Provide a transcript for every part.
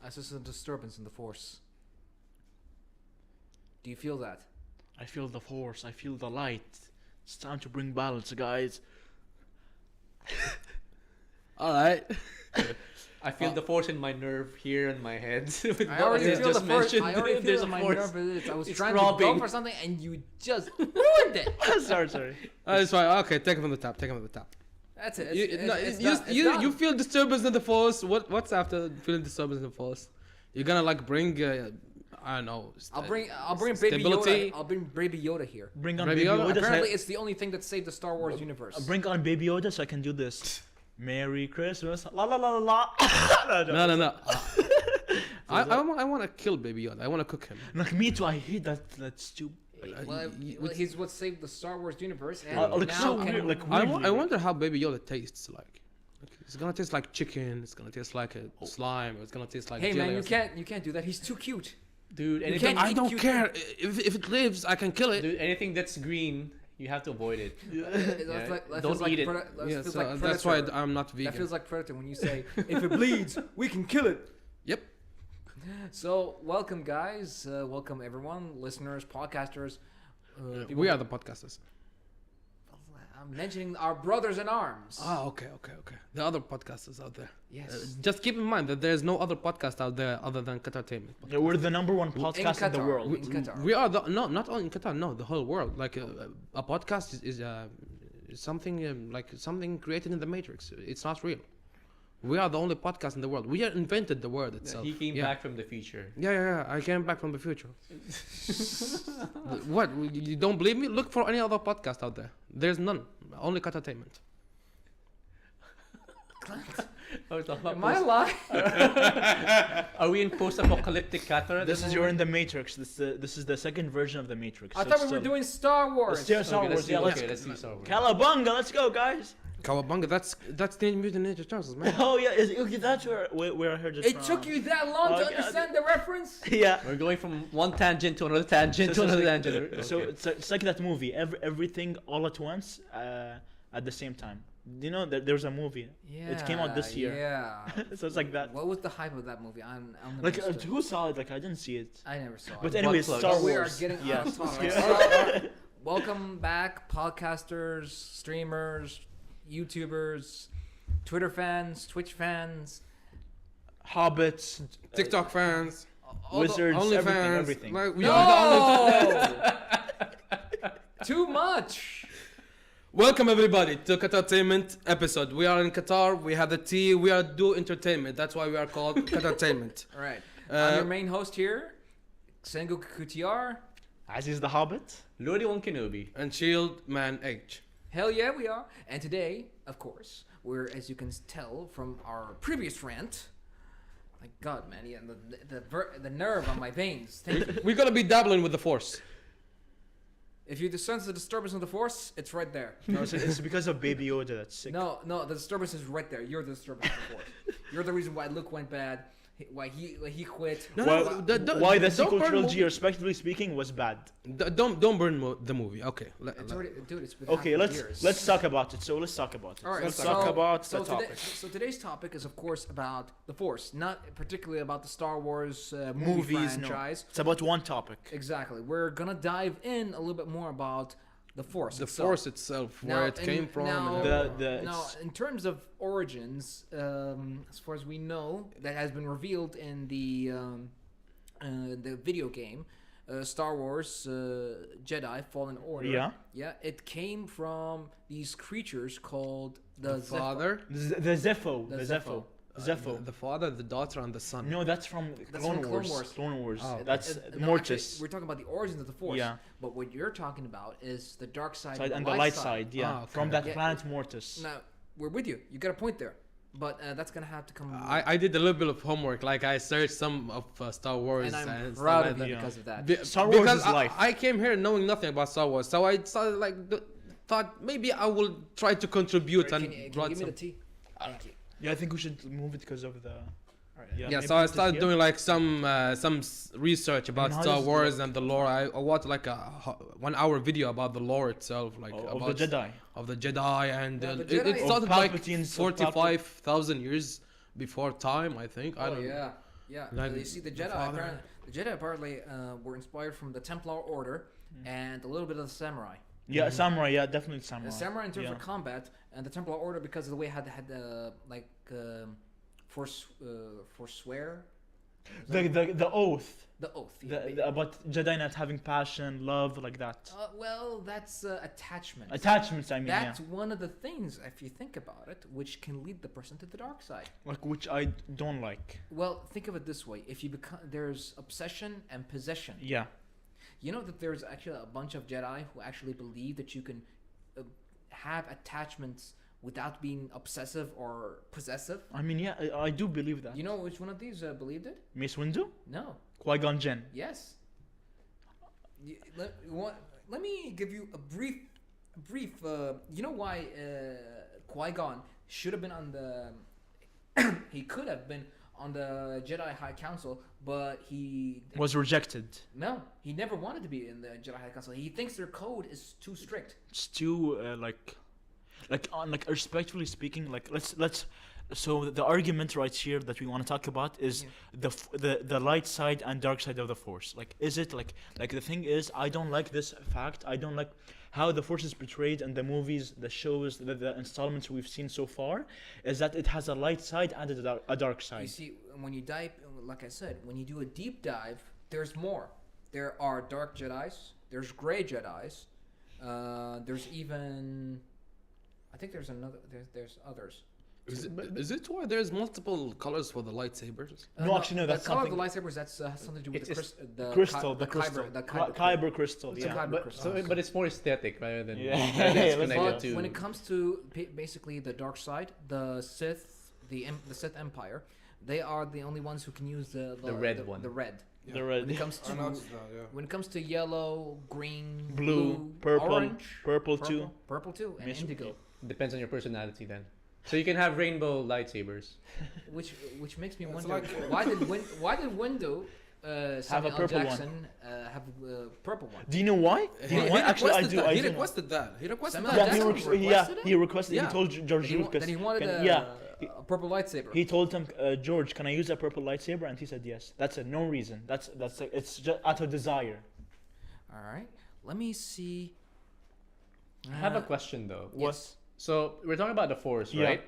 I sense a disturbance in the Force. Do you feel that? I feel the Force. I feel the light. It's time to bring balance, guys. All right. I feel the force in my nerve here in my head. With I what already you feel just the Force. mentioned. I already There's feel a my force. nerve. I was It's trying to go throbbing. for something, and you just ruined it. sorry. It's fine. Okay, take it from the top. Take it from the top. That's it. You feel disturbance in the Force. What's after feeling disturbance in the Force? You're gonna like bring I don't know. I'll bring Baby stability. Yoda. I'll bring Baby Yoda here. Bring on Baby Baby Yoda? Yoda. Apparently, it's the only thing that saved the Star Wars universe. Bring on Baby Yoda so I can do this. Merry Christmas. La la la la la. No. I want to kill Baby Yoda. I want to cook him. Like me too. I hate that stupid. Well, he's what saved the Star Wars universe, and like now so can weird, like I wonder how Baby Yoda tastes like. It's gonna taste like chicken. It's gonna taste like a slime. It's gonna taste like. Hey jelly man, or you can't do that. He's too cute. Dude, You anything, can't I eat don't cute care. If it lives, I can kill it. dude, anything that's green, you have to avoid it. That Don't feels like eat it. Yeah, feels so like that's why Predator. I'm not That vegan. feels like Predator when you say, if it bleeds, we can kill it. Yep. So, welcome guys. Welcome everyone, listeners, podcasters. We are the podcasters. I'm mentioning our brothers in arms. Ah, okay. The other podcasters out there. Yes. Just keep in mind that there's no other podcast out there other than Qatartainment. Yeah, we're the number one podcast in the Qatar. world. In Qatar. We are not only in Qatar, no, the whole world. Like a podcast is something like something created in the Matrix. It's not real. We are the only podcast in the world. We invented the word itself. He came back from the future. Yeah. I came back from the future. What? You don't believe me? Look for any other podcast out there. There's none. Only Qatartainment. Am I alive? Are we in post-apocalyptic Qatar? You're in the Matrix. This is the second version of the Matrix. I thought we were doing Star Wars. Let's Star Wars. Yeah, let's see Star Wars. Calabunga, let's go, guys. Kawabunga, that's the Mutant Ninja Turtles, man. Oh yeah, okay, that's where I heard it. It took you that long to understand the reference? Yeah. We're going from one tangent to another tangent to another tangent. So it's like that movie, everything all at once, at the same time. You know that there's a movie. Yeah. It came out this year. Yeah. So it's like that. What was the hype of that movie? I'm never Like understood. who saw it? Like I didn't see it. I never saw But it. anyways, Butt Star plugs. Wars. We are getting yeah. out of topic. Yeah. So, welcome back, podcasters, streamers, YouTubers, Twitter fans, Twitch fans, Hobbits, TikTok fans, wizards, only everything. fans. Like, we are the No! Too much. Welcome everybody to Qatartainment episode. We are in Qatar. We have the tea. We are do entertainment. That's why we are called Qatartainment. All right. I'm your main host here, Sengu Kutiar. Aziz the Hobbit. Lodi One Kenobi. And Shield Man H. Hell yeah, we are. And today, of course, we're, as you can tell from our previous rant, my God, man, yeah, the nerve on my veins. Thank you. We're gonna be dabbling with the Force. If you sense the disturbance of the Force, it's right there. No, it's because of Baby Yoda that's sick. No, the disturbance is right there. You're the disturbance of the Force. You're the reason why Luke went bad, why he quit. Why the don't sequel burn trilogy, movie. respectively speaking, was bad. Don't burn the movie. Okay. It's already, dude, it's been Okay, half a year. let's talk about it. So let's talk about it. All right, Let's so, talk about so the topic. So today's topic is, of course, about the Force, not particularly about the Star Wars movie Movies, no. franchise. It's about one topic. Exactly. We're gonna dive in a little bit more about the Force. The itself. Force itself, where it came from. Now, and everything. now, in terms of origins, as far as we know, that has been revealed in the video game, Star Wars Jedi Fallen Order. Yeah. Yeah. It came from these creatures called the father, The Zepho. The The Zepho. Zepho. the father, the daughter, and the son. No, that's from That's Clone from Wars. Clone Wars. Clone Wars. Oh. That's No, Mortis. actually, we're talking about the origins of the Force. Yeah. But what you're talking about is the dark side And the light side, yeah. Ah, okay. From that Yeah. planet Mortis. Now, we're with you. You got a point there. But that's going to have to come... I did a little bit of homework. Like I searched some of Star Wars, and I'm stuff proud like of you that. Yeah. because of that. Star Wars because is life. I came here knowing nothing about Star Wars, so I started thought maybe I will try to contribute Can and you brought give me some. the tea? Thank you. Yeah, I think we should move it because of the... Yeah, maybe so I just started here. doing like some research about And how Star does it Wars work? and the lore. I watched like a 1 hour video about the lore itself, like Of about the Jedi. of the Jedi, and Yeah, the it Jedi- started Of like Palpatine's- of 45,000 years before time, I think. I Oh, don't know. yeah. Yeah, Like you see the the Jedi. father. The Jedi apparently were inspired from the Templar Order and a little bit of the samurai. Yeah, samurai. Yeah, definitely samurai. Samurai in terms Yeah. of combat, and the Templar Order because of the way it had forswear. The oath. The oath. Yeah, About Jedi not having passion, love, like that. well, that's attachment. Attachments, I mean, That's yeah. one of the things, if you think about it, which can lead the person to the dark side. Like, which I don't like. Well, think of it this way: if you become, there's obsession and possession. Yeah. You know that there's actually a bunch of Jedi who actually believe that you can have attachments without being obsessive or possessive. I mean, yeah, I do believe that. You know which one of these believed it? Mace Windu? No. Qui-Gon Jinn. Yes. Let me give you a brief. You know why Qui-Gon should have been on the. He could have been on the Jedi High Council, but he Was rejected. no, he never wanted to be in the Jedi High Council. He thinks their code is too strict. It's too, like respectfully speaking, like let's so the argument right here that we want to talk about is the light side and dark side of the force. Like, is it like the thing is, I don't like this fact. I don't like how the force is portrayed in the movies, the shows, the installments we've seen so far, is that it has a light side and a dark You side. see, when you dive, like I said, when you do a deep dive, there's more. There are dark Jedis. There's gray Jedis. There's even, I think there's another. There's others. Is it why there's multiple colors for the lightsabers? No, actually, no, that's the color something. of the lightsabers. That's has something to do with It's- the Crystal, Ky- the crystal, Kyber, the Kyber crystal. It's a Yeah. Kyber But crystal. but it's more aesthetic rather than Yeah. it's Let's connected go. But to when it comes to basically the dark side, the Sith, the Sith Empire, they are the only ones who can use the red one. The red. Yeah. The When red, it comes to I noticed that, yeah. when it comes to yellow, green, blue, purple, orange, purple too. purple too, and Yes. indigo, depends on your personality then. So you can have rainbow lightsabers. which makes me It's wonder like- why did Windu Have Samuel a L. purple one. Jackson have a purple one? Do you know why? Do you know why? Actually, I do. That. I He do know. requested that. He requested Samuel that. L. Yeah, Jackson he requested it? he requested. Yeah. He told George Lucas. That he wanted a purple lightsaber. He told him, George, can I use a purple lightsaber? And he said yes. That's it. No reason. That's it's just out of desire. All right, let me see. I have a question though. Yes. So we're talking about the force, Yeah. right?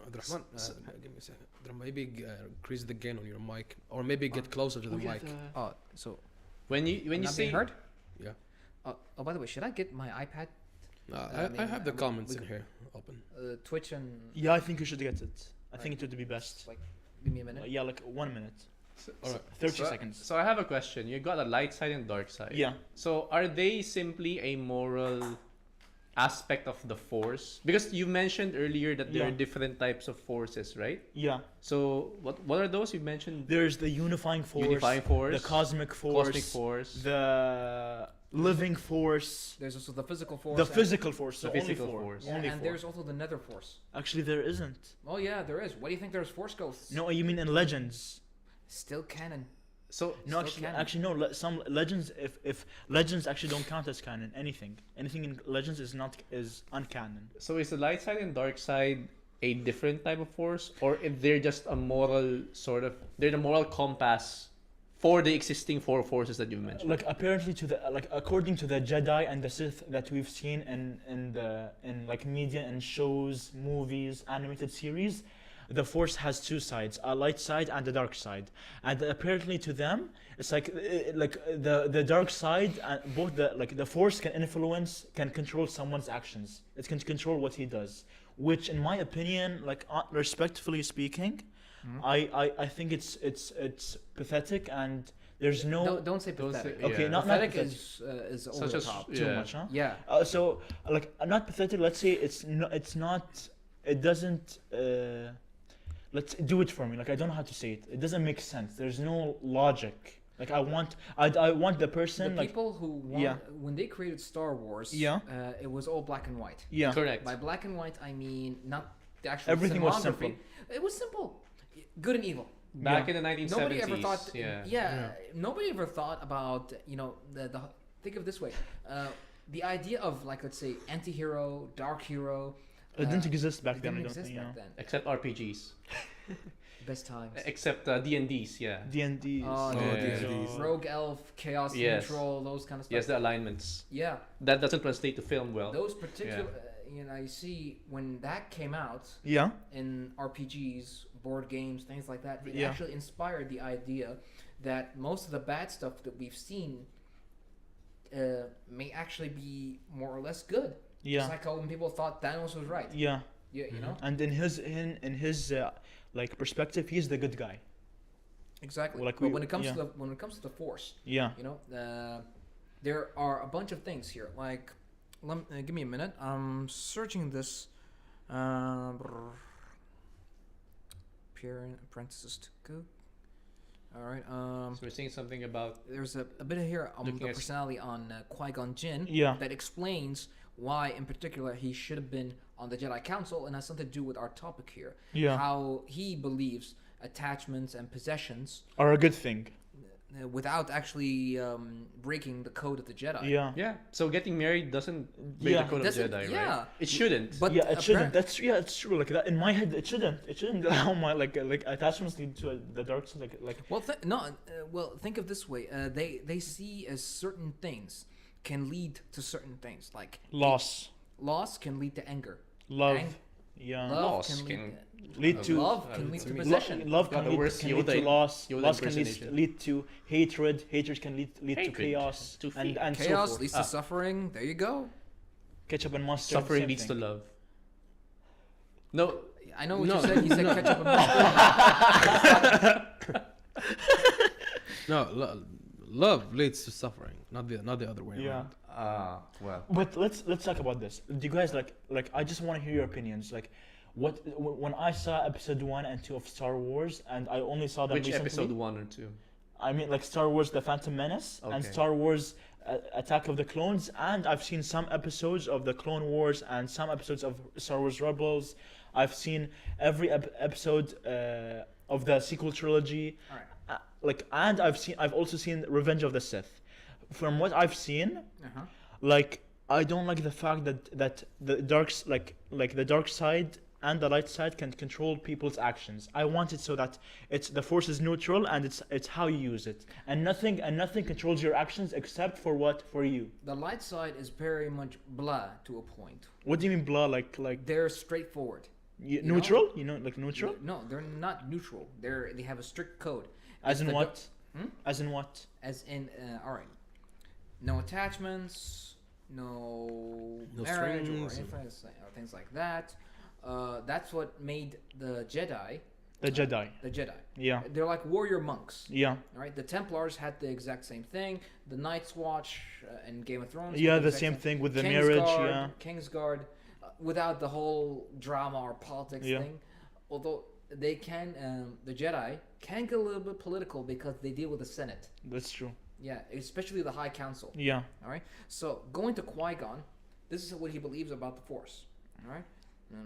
Abdurrahman, give me a second. Maybe increase the gain on your mic, or maybe get closer to the mic. Oh, so When you not say being heard? Yeah. Oh, by the way, should I get my iPad, I have the we- comments we in could- here open. Twitch, and Yeah, I think you should get it. I think it would be best. like give me a minute? Yeah, like 1 minute, All right. 30 seconds. So I have a question. You got a light side and dark side. Yeah. So are they simply a moral aspect of the force? Because you mentioned earlier that there are Yeah. different types of forces, right? Yeah. So what are those you mentioned? There's the unifying force, Unifying force, the cosmic force, cosmic force, the living force, There's also the physical force. the and- physical force. The So only physical four. force. Yeah, Only and four. there's also the nether force. Actually, there isn't. Oh yeah, there is. Why do you think there's force ghosts? No, you mean in legends? Still canon. So No, Still actually, canon. no. Some legends, if legends actually don't count as canon, anything in legends is uncanon. so is the light side and dark side a different type of force, or if they're just a moral sort of they're the moral compass for the existing four forces that you mentioned? Like apparently according to the Jedi and the Sith that we've seen in like media and shows, movies, animated series, the force has two sides, a light side and a dark side. And apparently to them, it's like the dark side and both the force can control someone's actions. It can control what he does, which in my opinion, respectfully speaking, I think it's pathetic and there's no Don't say Don't say- pathetic. okay, yeah. not Pathetic pathetic. is over Such the as top. Too yeah. much, huh? Yeah. So not pathetic. Let's say it's not. It doesn't. Let's do it for me. Like I don't know how to say it. It doesn't make sense. There's no logic. Like I want the person The like people who when they created Star Wars, Yeah. It was all black and white. yeah. Correct. By black and white, I mean not the actual Everything was cinematography. simple. It was simple, good and evil. Back Yeah. in the 1970s. Nobody ever thought. Yeah. Nobody ever thought about the think of it this way, the idea of like let's say anti-hero, dark hero. It didn't exist back It then. I didn't don't exist think. back then. Except RPGs. best times. Except D&Ds, yeah. D&D. Oh, D&Ds. Rogue Elf, Chaos Yes. Neutral, those kind of stuff. Yes, the alignments. Yeah, That doesn't translate to film well. those particular. You see, when that came out Yeah. in RPGs, board games, things like that, it Yeah. actually inspired the idea that most of the bad stuff that we've seen may actually be more or less good. Yeah. Just like how when people thought Thanos was right. Yeah. Yeah, you know. And in his like perspective, he's the good guy. Exactly. Like But when it comes to the Force, Yeah. you know, there are a bunch of things here. Like, give me a minute. I'm searching this. Apprentices to go. All right. So we're saying something about There's a bit here on Looking the at- personality on Qui-Gon Jinn Yeah. that explains why, in particular, he should have been on the Jedi Council, and has something to do with our topic here. Yeah. How he believes attachments and possessions Are a good thing. without actually breaking the code of the Jedi. Yeah. yeah. So getting married doesn't break Yeah. the code of Doesn't- Jedi, yeah. right? It shouldn't. But Yeah, it shouldn't. appar- That's it's true. Like that in my head, it shouldn't. It shouldn't allow my like attachments lead to the dark side. Like Well, think of this way. They see as certain things can lead to certain things. Like loss, loss can lead to anger. love, Ang- yeah, Love Loss can can- lead to love can lead to to me- possession. love Yeah, can the lead, worst can lead to Yoda- loss. Yoda Loss can impersonation. lead to hatred. Hatred can lead to Hatred. chaos To and fear. and so Chaos forth. leads to suffering. There you go. Ketchup and mustard. Suffering same leads to thing. love. No, I know what No, you said. You said no. ketchup and mustard. No, love leads to suffering, not the other way Yeah. around. well. But let's talk about this. Do you guys like I just want to hear your opinions. Like, when I saw episode 1 and 2 of Star Wars, and I only saw them Which recently. episode 1 or 2? I mean, like Star Wars: The Phantom Menace and Okay. Star Wars: Attack of the Clones, and I've seen some episodes of the Clone Wars and some episodes of Star Wars Rebels. I've seen every episode of the sequel trilogy. Alright. And I've also seen Revenge of the Sith. From what I've seen, Uh-huh. like I don't like the fact that the the dark side and the light side can control people's actions. I want it so that the force is neutral and it's how you use it, and nothing controls your actions except for you. The light side is very much blah to a point. What do you mean blah? Like They're straightforward. You know? neutral? You know, like neutral? No, they're not neutral. They have a strict code. As It's in the what? Hmm? As in what? As in, all right, no attachments, no No marriage or strings anything, or things like that. That's what made the Jedi The Jedi. the Jedi. Yeah. They're like warrior monks. Yeah. All right, the Templars had the exact same thing. The Night's Watch in Game of Thrones. Yeah, had the exact same thing with the Kingsguard, marriage. Yeah. Kingsguard, without the whole drama or politics Yeah. thing. Although they can, the Jedi can get a little bit political because they deal with the Senate. That's true. Yeah, especially the High Council. Yeah. All right. So going to Qui-Gon, this is what he believes about the Force. All right. No.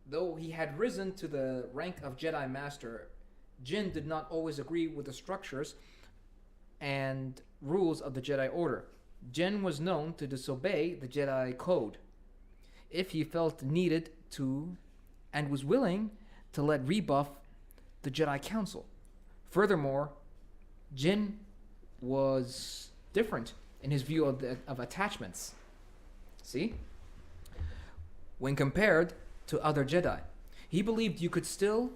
Though he had risen to the rank of Jedi Master, Jin did not always agree with the structures and rules of the Jedi Order. Jin was known to disobey the Jedi Code if he felt needed to, and was willing to let rebuff the Jedi Council. Furthermore, Jin was different in his view of attachments. See? When compared to other Jedi, he believed you could still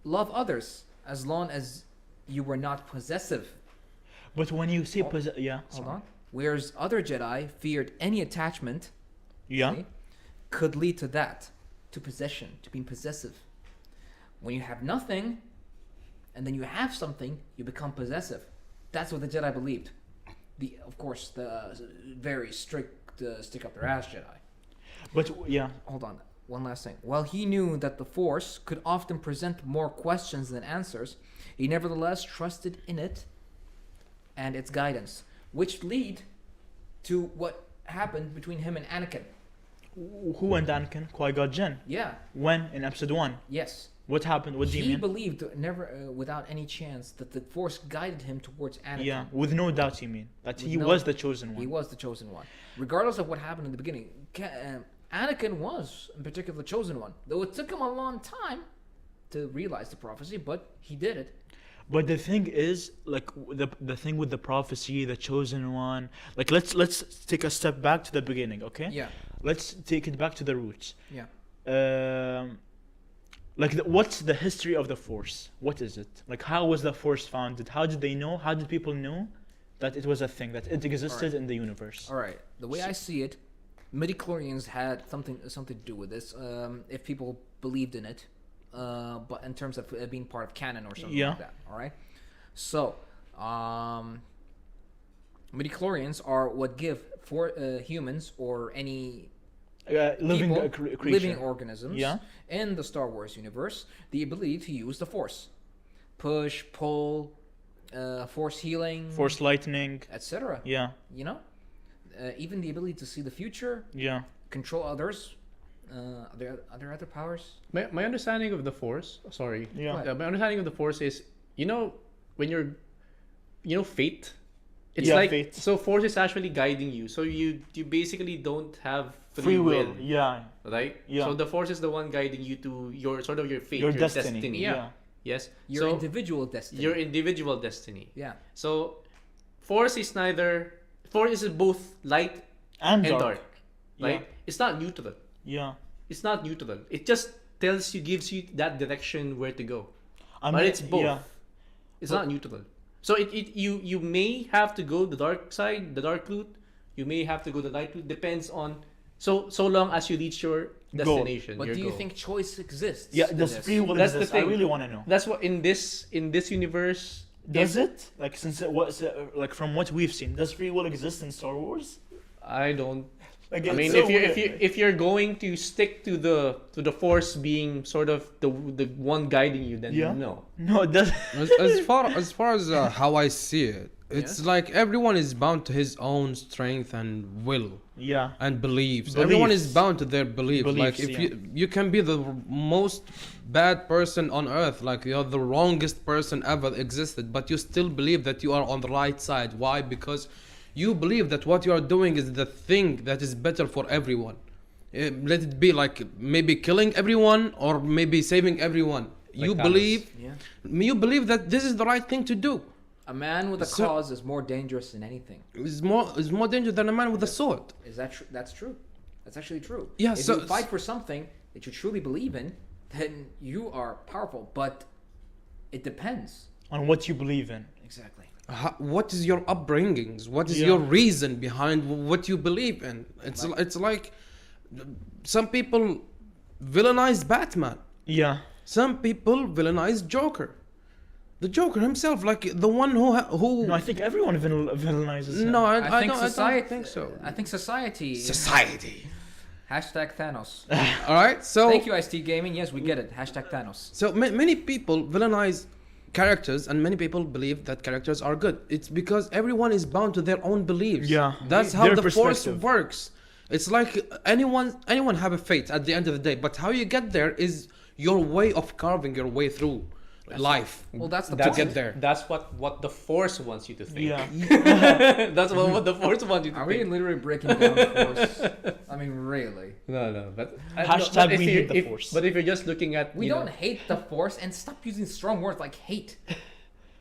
love others as long as you were not possessive. But when you say Hold- yeah. Hold sorry. on. Whereas other Jedi feared any attachment Yeah. see, could lead to that, to possession, to being possessive. When you have nothing, and then you have something, you become possessive. That's what the Jedi believed. Of course, the very strict stick up their ass Jedi. But yeah. Hold on, one last thing. While he knew that the Force could often present more questions than answers, he nevertheless trusted in it and its guidance, which lead to what happened between him and Anakin. Who and Anakin? Qui-Gon Jinn. Yeah, When in episode 1? yes. What happened? What do you He mean? believed never, without any chance, that the Force guided him towards Anakin. Yeah, with no doubt you mean that With he no- was the chosen one. He was the chosen one. Regardless of what happened in the beginning, Anakin was, in particular, the chosen one. Though it took him a long time, to realize the prophecy, but he did it. But the thing is, like the thing with the prophecy, the chosen one. Like let's take a step back to the beginning, okay? Yeah, Let's take it back to the roots. yeah. Like what's the history of the Force? What is it? Like how was the Force founded? How did they know? How did people know that it was a thing, that it existed in the universe? All right. The way I see it, midichlorians had something to do with this. If people believed in it, but in terms of it being part of canon or something like that. All right. So, midichlorians are what give for humans or any Living people, creature. living organisms Yeah. in the Star Wars universe the ability to use the Force, push, pull, Force healing, Force lightning. etc. Yeah. You know, even the ability to see the future, Yeah. control others. Are there other powers? My understanding of the Force, sorry. Yeah. My understanding of the Force is, when you're fate. It's Yeah, like fate. so Force is actually guiding you. So you basically don't have Free will. Yeah. right? Yeah. So the Force is the one guiding you to your fate, Your destiny. Yeah. Yes. Your So individual destiny. your individual destiny. Yeah. So Force is both light And and dark. dark. Right? Yeah. It's not neutral. Yeah. It's not neutral. It just gives you that direction where to go. I But mean, it's both. Yeah. It's not neutral. So you may have to go the dark side, the dark route. You may have to go the light route. Depends on so long as you reach your destination. But your do you goal. think choice exists? Yeah. in Does this? free will That's the exist? I thing. really want to know. That's what in this universe. Does it? Like since it was like from what we've seen, does free will exist in Star Wars? I don't. Like, I it's mean, so weird. if you're going to stick to the Force being sort of the one guiding you, then Yeah. no. No, it does. As far as how I see it, it's like everyone is bound to his own strength and will Yeah. and beliefs. Everyone is Beliefs. bound to their beliefs. Like Beliefs, if yeah. you can be the most bad person on earth, like you're the wrongest person ever existed, but you still believe that you are on the right side. Why? Because you believe that what you are doing is the thing that is better for everyone. Let it be like maybe killing everyone or maybe saving everyone. You Thanos. believe Yeah. you believe that this is the right thing to do. A man with a So- cause is more dangerous than anything. It's more dangerous than a man with a sword. Is that true? That's true. That's actually true. Yeah, If so- you fight for something that you truly believe in, then you are powerful. But it depends. On what you believe in. Exactly. What is your upbringings? What is Yeah. your reason behind what you believe in? It's like some people villainize Batman. Yeah. Some people villainize Joker. The Joker himself, like the one who. No, I think everyone villainizes him. No, I think don't. society. I don't think so. I think society. Society. Hashtag Thanos. All right. So. Thank you, IST Gaming. Yes, we get it. Hashtag Thanos. So many people villainize characters, and many people believe that characters are good. It's because everyone is bound to their own beliefs. Yeah. That's how Their the Force perspective. works. It's like anyone have a fate at the end of the day, but how you get there is your way of carving your way through life. Well, that's the To point. get there. That's what the Force wants you to think. Yeah. That's what the Force wants you to Are we think. literally breaking down the Force? I mean, really. No, but Hashtag if we you- hate the if- Force. But if you're just looking at We you don't know, hate the Force, and stop using strong words like hate.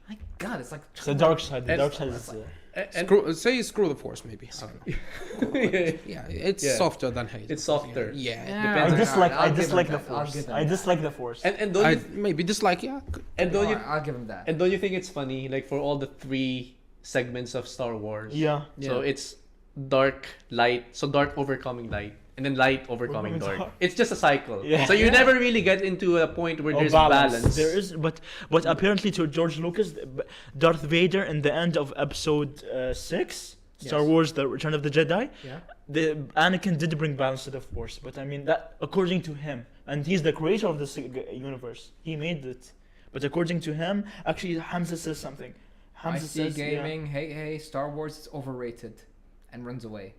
My God, it's like It's the dark side. The And- dark side is. and, Screw the Force, maybe. I don't know. Yeah, it's Yeah. softer than hate. it's softer. Yeah. Depends I on- dislike. I'll I give him dislike the that. I'll Force. give him I that. dislike the Force. And don't I you maybe dislike. Yeah. and don't you Alright, I'll give him that. and don't you think it's funny, like for all the 3 segments of Star Wars? Yeah. So it's dark, light. So dark overcoming light, and then light overcoming Overcoming dark. dark. It's just a cycle. Yeah. So you Yeah. never really get into a point where Oh, there's balance. There is, but apparently to George Lucas, Darth Vader in the end of Episode 6, Star Yes. Wars: The Return of the Jedi, Yeah. the Anakin did bring balance to the Force. But I mean that according to him, and he's the creator of this universe. He made it. But according to him, actually Hamza says something. Hamza IC says, Gaming, hey, Star Wars is overrated, and runs away.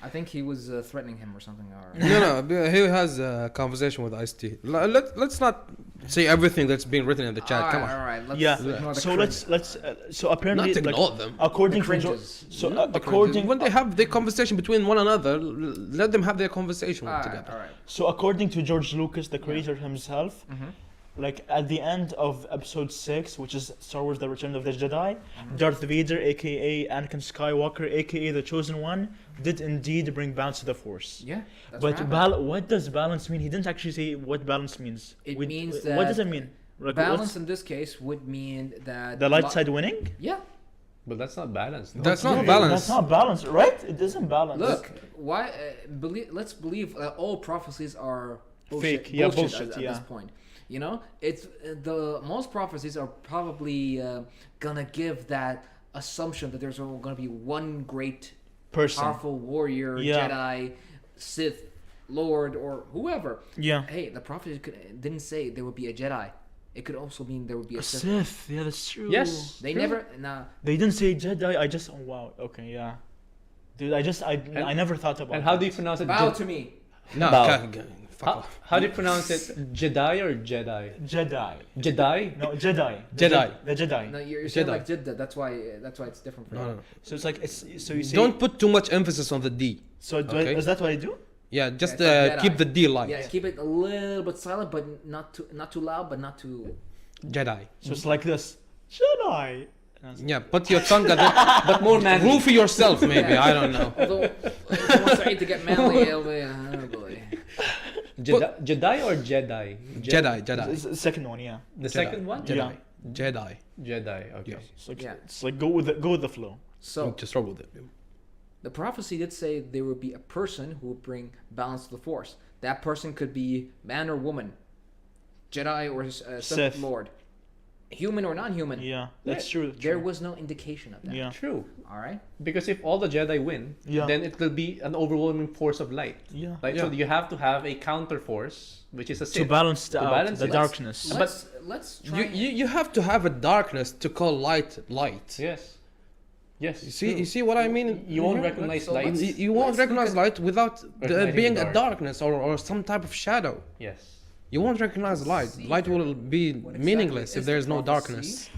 I think he was threatening him or something. Or No, he has a conversation with Ice-T. Let's not say everything that's being written in the chat. Come on. All right. Let's Yeah. ignore the So cringe. let's so apparently Not like, ignore them. according The to cringes. so The according when they have their conversation between one another, let them have their conversation All right. together. All right. so according to George Lucas, the creator himself, Mm-hmm. like at the end of episode 6, which is Star Wars: The Return of the Jedi, Mm-hmm. Darth Vader, aka Anakin Skywalker, aka the Chosen One, did indeed bring balance to the Force. Yeah. That's But what happened. what does balance mean? He didn't actually say what balance means. It means what that does it mean? Like, balance what's in this case would mean that the light side winning? Yeah. But that's not balanced. That's not No, balance. That's not balance, right? It isn't balance. Look, why? Let's believe all prophecies are bullshit, Fake. Yeah, bullshit bullshit, at this point. You know, it's the most prophecies are probably gonna give that assumption that there's gonna be one great, person. powerful warrior, Yeah. Jedi, Sith, Lord, or whoever. Yeah. Hey, the prophecy didn't say there would be a Jedi. It could also mean there would be a A Sith. Sith. Yeah, that's true. Yes. They True. never. Nah. They didn't say Jedi. I just. Oh, wow. Okay. Yeah. Dude, I never thought about. And how that. do you pronounce it? Bow to me. No, Bow. fuck How, off. how do you pronounce it? Jedi or Jedi? Jedi? Jedi? No, Jedi. Jedi. The Jedi. No, you're saying Jedi. like Jeddah. That's why it's different for No, you. no, no. So it's like it's. So you say. Don't put too much emphasis on the D. So do Okay. is that what I do? Yeah, just it's like keep Jedi. the D light. Yeah, keep it a little bit silent, but not too loud, but not too. Jedi. So it's like this. Jedi. Yeah, put your tongue at it. But more manly. Rule for yourself, maybe. I don't know. Although, if you want Saeed to get manly, it'll be, oh boy. Jedi or Jedi? Jedi. It's the second one, yeah. The Jedi. second one? Jedi. Yeah. Jedi. Jedi, okay. Yes. It's like, Yeah. it's like go with the flow. So Just roll with it. the prophecy did say there would be a person who would bring balance to the Force. That person could be man or woman, Jedi or Sith Sith. Lord, human or non-human. Yeah, that's true. There was no indication of that. Yeah. True. All right. Because if all the Jedi win, Yeah. then it will be an overwhelming force of light. Yeah. Right? So Yeah. you have to have a counter force, which is a To Sith. balance the, To out, balance the it. darkness. Let's try. You have to have a darkness to call light light. Yes. Yes. You see what I mean? You won't Yeah. recognize So light. let's- You won't Let's look recognize at- light without Recognizing being the a dark. darkness or some type of shadow. Yes. You won't recognize light. See Light will be what exactly meaningless if is there the is no prophecy? darkness.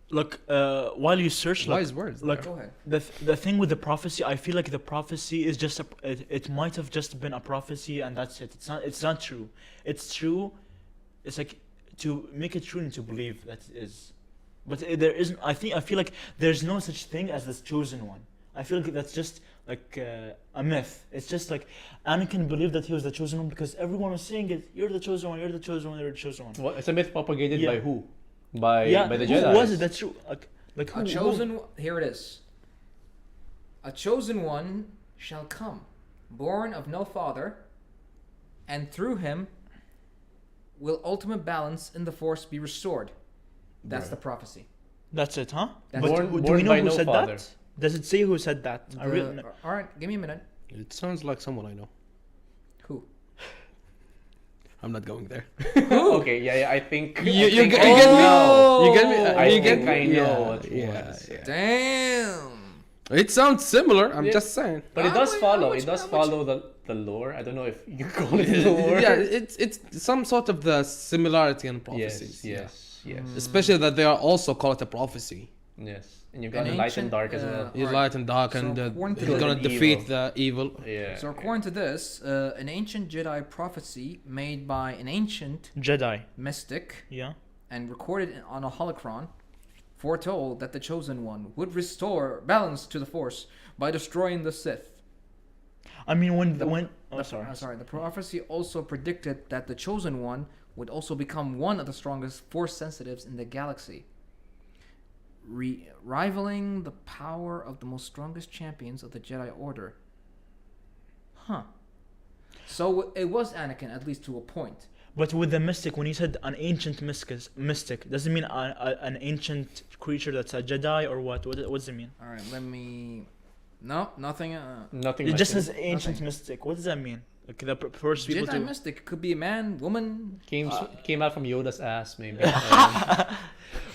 Look, while you search, like, Wise words. like Go ahead. the thing with the prophecy, I feel like the prophecy is just it might have just been a prophecy and that's it. It's not true. It's true. It's like to make it true and to believe that it is. But there isn't. I feel like there's no such thing as this chosen one. I feel like that's just like a myth. It's just like Anakin believed that he was the chosen one because everyone was saying it. You're the chosen one. You're the chosen one. You're the chosen one. Well, it's a myth propagated Yeah. by who? By the who Jedi. was it? That's true. Like who? A chosen. Here it is. A chosen one shall come, born of no father, and through him will ultimate balance in the Force be restored. That's the prophecy. That's it, huh? That's But Born- do born we know by who no said father. that? Does it say who said that? I really, All right, give me a minute. It sounds like someone I know. Who? I'm not going there. Okay, yeah, I think. You I think get I me? know. You get me? I You get think me? I know Yeah, what it yeah, was. yeah. Damn. It sounds similar. I'm Yeah. just saying. But it I'm does with- follow. I'm with It you, does I'm with follow the lore. I don't know if you call it lore. Yeah, it's some sort of the similarity in prophecies. Yes, yes, yes, Especially that they are also call it a prophecy. yes. And you've got An light and ancient, dark as well. He's Alright. light and dark, So and according to he's the- gonna Evil. defeat the evil. Yeah. So according to this, an ancient Jedi prophecy made by an ancient Jedi. mystic Yeah. and recorded on a holocron foretold that the chosen one would restore balance to the Force by destroying the Sith. I mean, Sorry. The prophecy also predicted that the chosen one would also become one of the strongest Force sensitives in the galaxy, rivaling the power of the most strongest champions of the Jedi Order. Huh. So it was Anakin, at least to a point. But with the mystic, when he said an ancient mystic, does it mean an ancient creature that's a Jedi or what? What does it mean? All right, let me. No, nothing. Nothing. It like just it. says ancient Nothing. mystic. What does that mean? like the first people Jedi to. mystic could be a man, woman. Came out from Yoda's ass, maybe.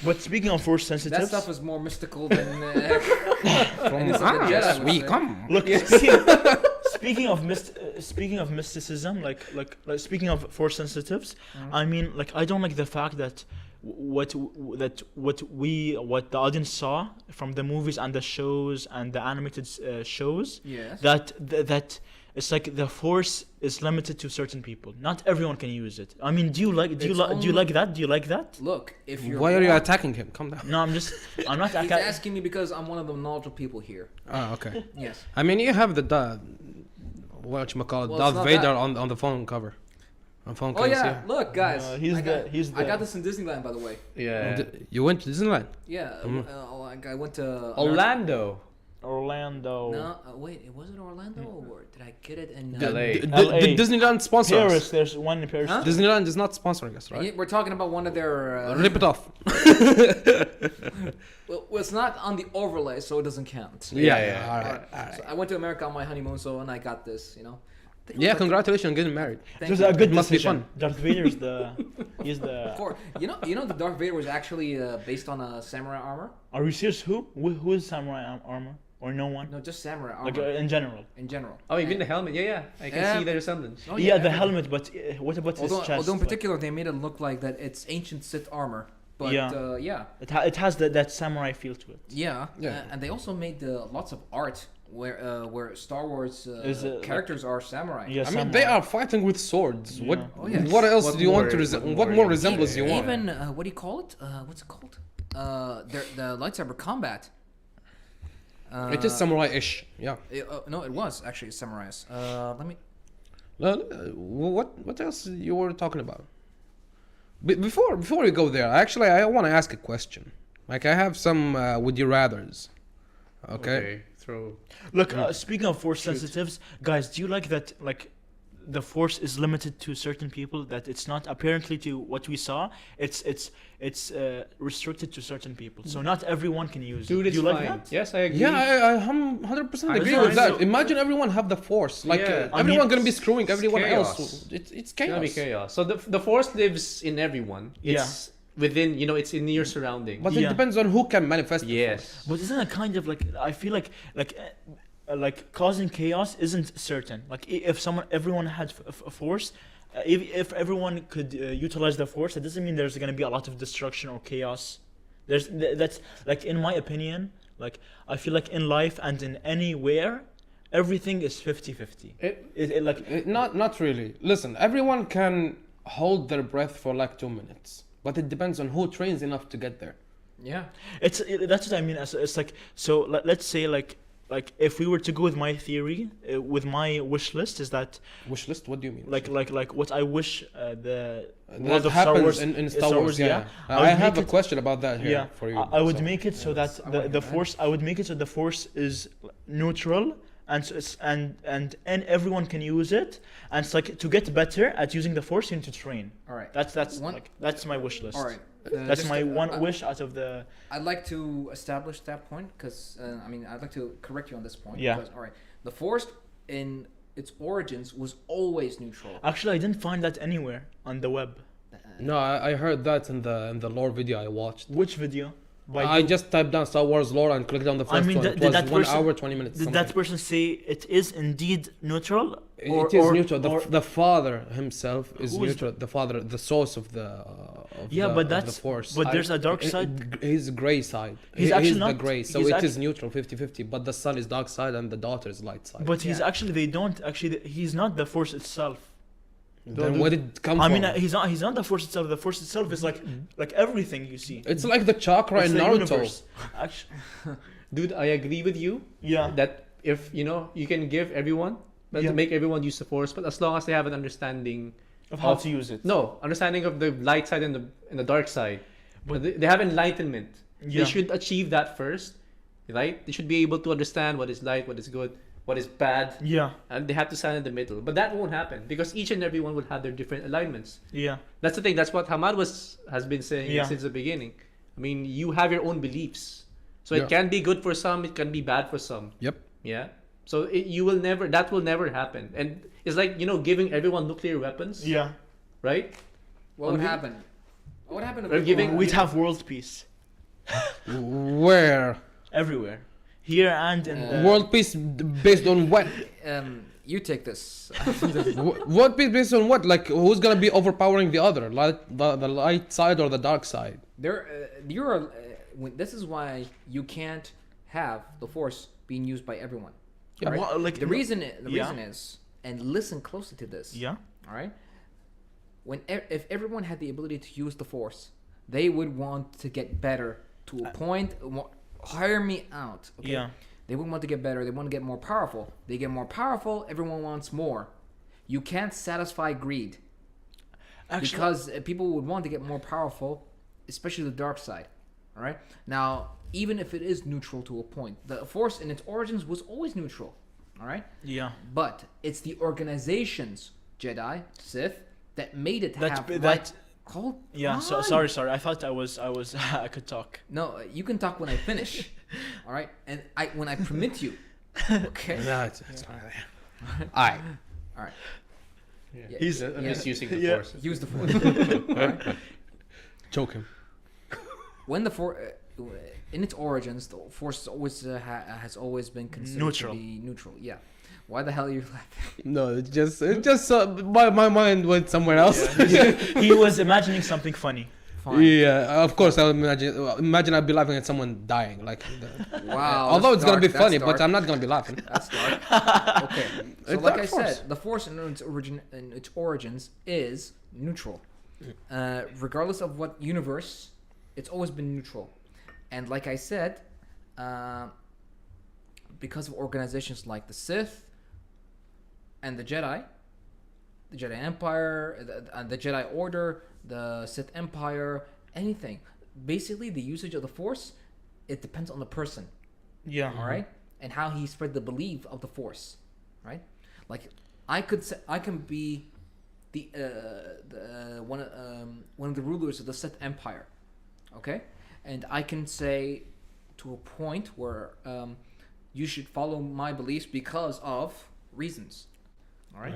But speaking of force That sensitives, stuff is more mystical than. From Anything that Jedi us, would we say. come. look, speaking of mysticism, like speaking of force sensitives, I mean, like I don't like the fact that what the audience saw from the movies and the shows and the animated shows, Yes. that it's like the force is limited to certain people. Not everyone can use it. I mean, do you like It's that? Do you like that? Look, if you're. Why are you born- attacking him? Calm down. No, I'm not. He's asking me because I'm one of the knowledgeable people here. Oh, okay. Yes. I mean, you have the whatchamacallit, Well, it's Darth not Vader that. on the phone cover. On phone Oh case, yeah, look, guys. he's I got, he's I got this in Disneyland, by the way. Yeah. You went to Disneyland? Yeah, I went to Orlando. Orlando. No, wait, was it Orlando or did I get it in? LA. Did Disneyland sponsor Paris. us? There's one in Paris. Huh? Disneyland is not sponsoring us, right? We're talking about one of their. Rip it off. Well, it's not on the overlay, so it doesn't count. Yeah. yeah. All right. So I went to America on my honeymoon, so and I got this, you know. Yeah, congratulations on getting married. Thank There's you. a good Must be decision. fun. Darth Vader's he's the. Of course, you know, the Darth Vader was actually based on a samurai armor. Are you serious? Who is samurai armor or no one? No, just samurai armor Like in general. in general. Oh, even the helmet. Yeah. I can Yeah. see the resemblance. Oh, yeah, the everything. helmet, but what about his chest? Although in Like, particular, they made it look like that it's ancient Sith armor. But Yeah. yeah, it has that samurai feel to it. yeah, Yeah. and they also made lots of art where Star Wars Is it, characters are samurai. Yeah, I mean, they are fighting with swords. Yeah. What? Oh, yes. What else What do you want to? more- What what more more resemblance do you want? Even what do you call it? What's it called? The lightsaber combat. It is samurai-ish. Yeah. No, it was actually samurais. Let me. What else you were talking about? Before we go there, actually, I want to ask a question. Like, I have some would you rather's. Okay. Throw. Look, speaking of force sensitives, guys, do you like that? Like, the force is limited to certain people. That it's not apparently to what we saw. It's restricted to certain people. So not everyone can use Dude, it. it's Do you like fine. that? Yes, I agree. Yeah, I 100% agree agree. with that. So- Imagine everyone have the force. Like, Yeah. I everyone mean, gonna be screwing everyone chaos. else. It's It's chaos. gonna be chaos. So the force lives in everyone. It's within, it's in your surrounding. But it Yeah. depends on who can manifest. the Yes. force. But isn't it kind of like I feel like causing chaos isn't certain. Like if everyone had a force, if everyone could utilize the force, that doesn't mean there's gonna be a lot of destruction or chaos. That's like in my opinion. Like I feel like in life and in anywhere, everything is 50-50. Not really. Listen, everyone can hold their breath for like 2 minutes, but it depends on who trains enough to get there. Yeah. That's what I mean. It's like so. Let's say like if we were to go with my theory, with my wish list, is that Wish list? What do you mean? like what I wish the that world of Star happens Wars in Star Wars. Yeah, I would I have make a it- question about that here yeah, for you. I would So- make it so that I like the that. force. I would make it so the force is neutral, and so it's, and everyone can use it. And it's like to get better at using the force, you need to train. All right. That's my wish list. All right. That's just my to- one wish out of the. I'd like to establish that point because I'd like to correct you on this point. Yeah. Because, all right. The force in its origins was always neutral. Actually, I didn't find that anywhere on the web. No, I heard that in the lore video I watched. Which video? I just typed down Star Wars lore and clicked on the first mean, one. did It was that 1 person- hour 20 minutes. Did that person say it is indeed neutral? It is neutral. or- The father himself is Who is- neutral. The father, the source of the Yeah, but of the that's force. but there's a dark side. His gray side. He's actually the not- gray, so he's it act- is neutral 50-50. But the son is dark side and the daughter is light side. But he's Yeah. actually they don't actually he's not the force itself. then where did it come I from? mean he's not the force itself. The force itself is like everything you see. It's like the chakra It's in the Naruto. universe. Actually, Dude, I agree with you yeah. that if you can give everyone, but Yeah. to make everyone use the force, but as long as they have an understanding Of how of- to use it. No, understanding of the light side and the dark side. But they have enlightenment. Yeah. They should achieve that first, right? They should be able to understand what is light, what is good, what is bad, Yeah. and they have to stand in the middle. But that won't happen because each and every one will have their different alignments. Yeah. That's the thing. That's what Hamad has been saying Yeah. since the beginning. I mean, you have your own beliefs, so Yeah. it can be good for some, it can be bad for some. Yep. Yeah. So you will never. That will never happen. And it's like giving everyone nuclear weapons. Yeah. Right. What would happen? What would happen if We're giving- We'd have world peace Where? everywhere, here and in the World peace based on what? You take this. World peace based on what? Like, who's gonna be overpowering the other? The light side or the dark side? This is why you can't have the Force being used by everyone. Yeah, Alright? well, like, the no- reason yeah. is, and listen closely to this. Yeah. All right. If everyone had the ability to use the Force, they would want to get better to a point. Hear me out. Okay? Yeah. They would want to get better. They want to get more powerful. They get more powerful. Everyone wants more. You can't satisfy greed. Actually, Because people would want to get more powerful, especially the dark side. All right. Now, even if it is neutral to a point, the Force in its origins was always neutral. All right. yeah. But it's the organizations, Jedi, Sith, that made it That- have that- right. Hold Yeah. So on. sorry. I thought I was I could talk. No, you can talk when I finish. All right, and when I permit you. Okay. No, it's not there. Alright. All right. Yeah. He's- I'm just using the Yeah. Force. Use the Force. All right? Choke him. When the Force, in its origins, the Force has always been considered Neutral. to be neutral. Yeah. Why the hell are you laughing? No, it just my mind went somewhere else. He was imagining something funny. Fine. Yeah, of course I would imagine I'd be laughing at someone dying. Like, Wow. although that's it's gonna dark, be that's funny, dark. but I'm not gonna be laughing. That's dark. Okay. So It's like Dark I Force. said, the Force in its origins is neutral. Regardless of what universe, it's always been neutral. And like I said, because of organizations like the Sith and the Jedi Empire, the Jedi Order, the Sith Empire, anything. Basically, the usage of the Force, it depends on the person. Yeah. All right, and how he spread the belief of the Force, right? Like, I can be the one of the rulers of the Sith Empire, okay, and I can say to a point where you should follow my beliefs because of reasons, all right?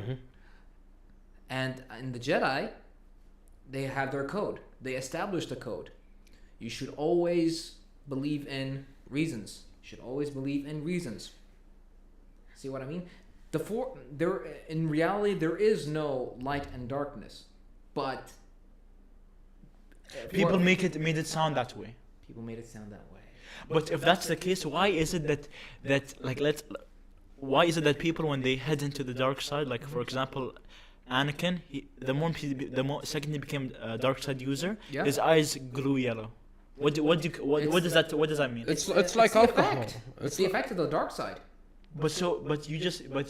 And in the Jedi, they have their code. They established a code. You should always believe in reasons. You should always believe in reasons. See what I mean? In reality, there is no light and darkness, but People made it sound that way. people made it sound that way. But if that's the case, why is it that people, when they head into the dark side, like for example, Anakin, second he became a dark side user, Yeah. his eyes grew yellow. What does that mean? It's like the alcohol. effect. It's It's the effect of the dark side. But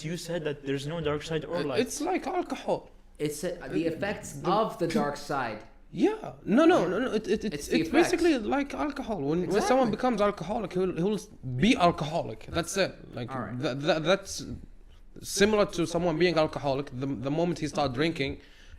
you said that there's no dark side or light. it's like alcohol. It's the effects of the dark side. Yeah, no. It's It's the basically like alcohol. When someone Exactly. becomes alcoholic, he'll be alcoholic. That's it. Like, Alright. that's similar to someone being alcoholic. The moment he starts drinking,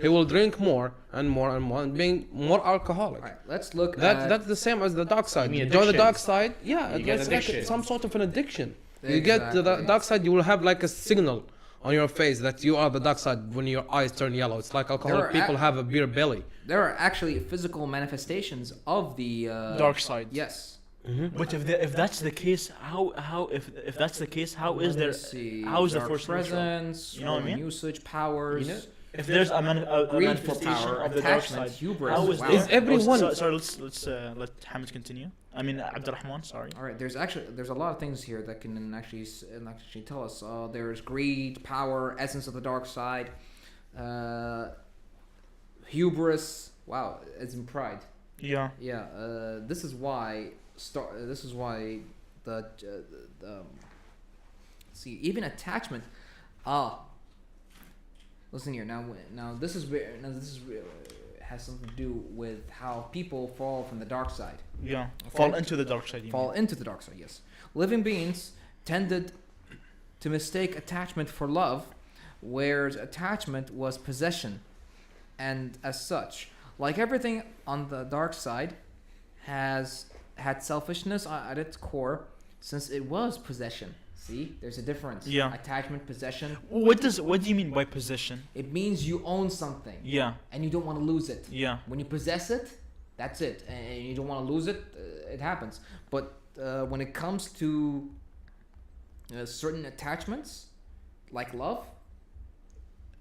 he will drink more and more and more, and being more alcoholic. All right, let's look at That's the same as the dark side. mean You join the dark addiction? side, yeah, You get it's like addiction. some sort of an addiction. You get to the Exactly. dark side, you will have like a signal on your face that you are the dark side when your eyes turn yellow. It's like alcoholic are people ac- have a beer belly. There are actually physical manifestations of the Dark side. Yes. But if that's the case, if that's the case, how is there? How is the Dark Force neutral? presence? You know what I mean? Usage, powers. If there's a Greed for manifestation power, of the dark attachment, side, hubris. how is Wow. this? Is everyone- Sorry, let's let Hamid continue. I mean, Abdurrahman. Sorry. All right, there's a lot of things here that can actually tell us. There's greed, power, essence of the dark side, hubris. Wow, as in pride. Yeah. Yeah, this is why the see, even attachment. Listen here. Now this is has something to do with how people fall from the dark side. Yeah. Okay. Fall into the dark side. You Fall mean. into the dark side. Yes, living beings tended to mistake attachment for love, whereas attachment was possession, and as such, like everything on the dark side, had selfishness at its core, since it was possession. See, there's a difference. Yeah. Attachment, possession. What do you mean by possession? It means you own something. Yeah. And you don't want to lose it. Yeah. When you possess it, that's it, and you don't want to lose it. It happens. But when it comes to certain attachments, like love,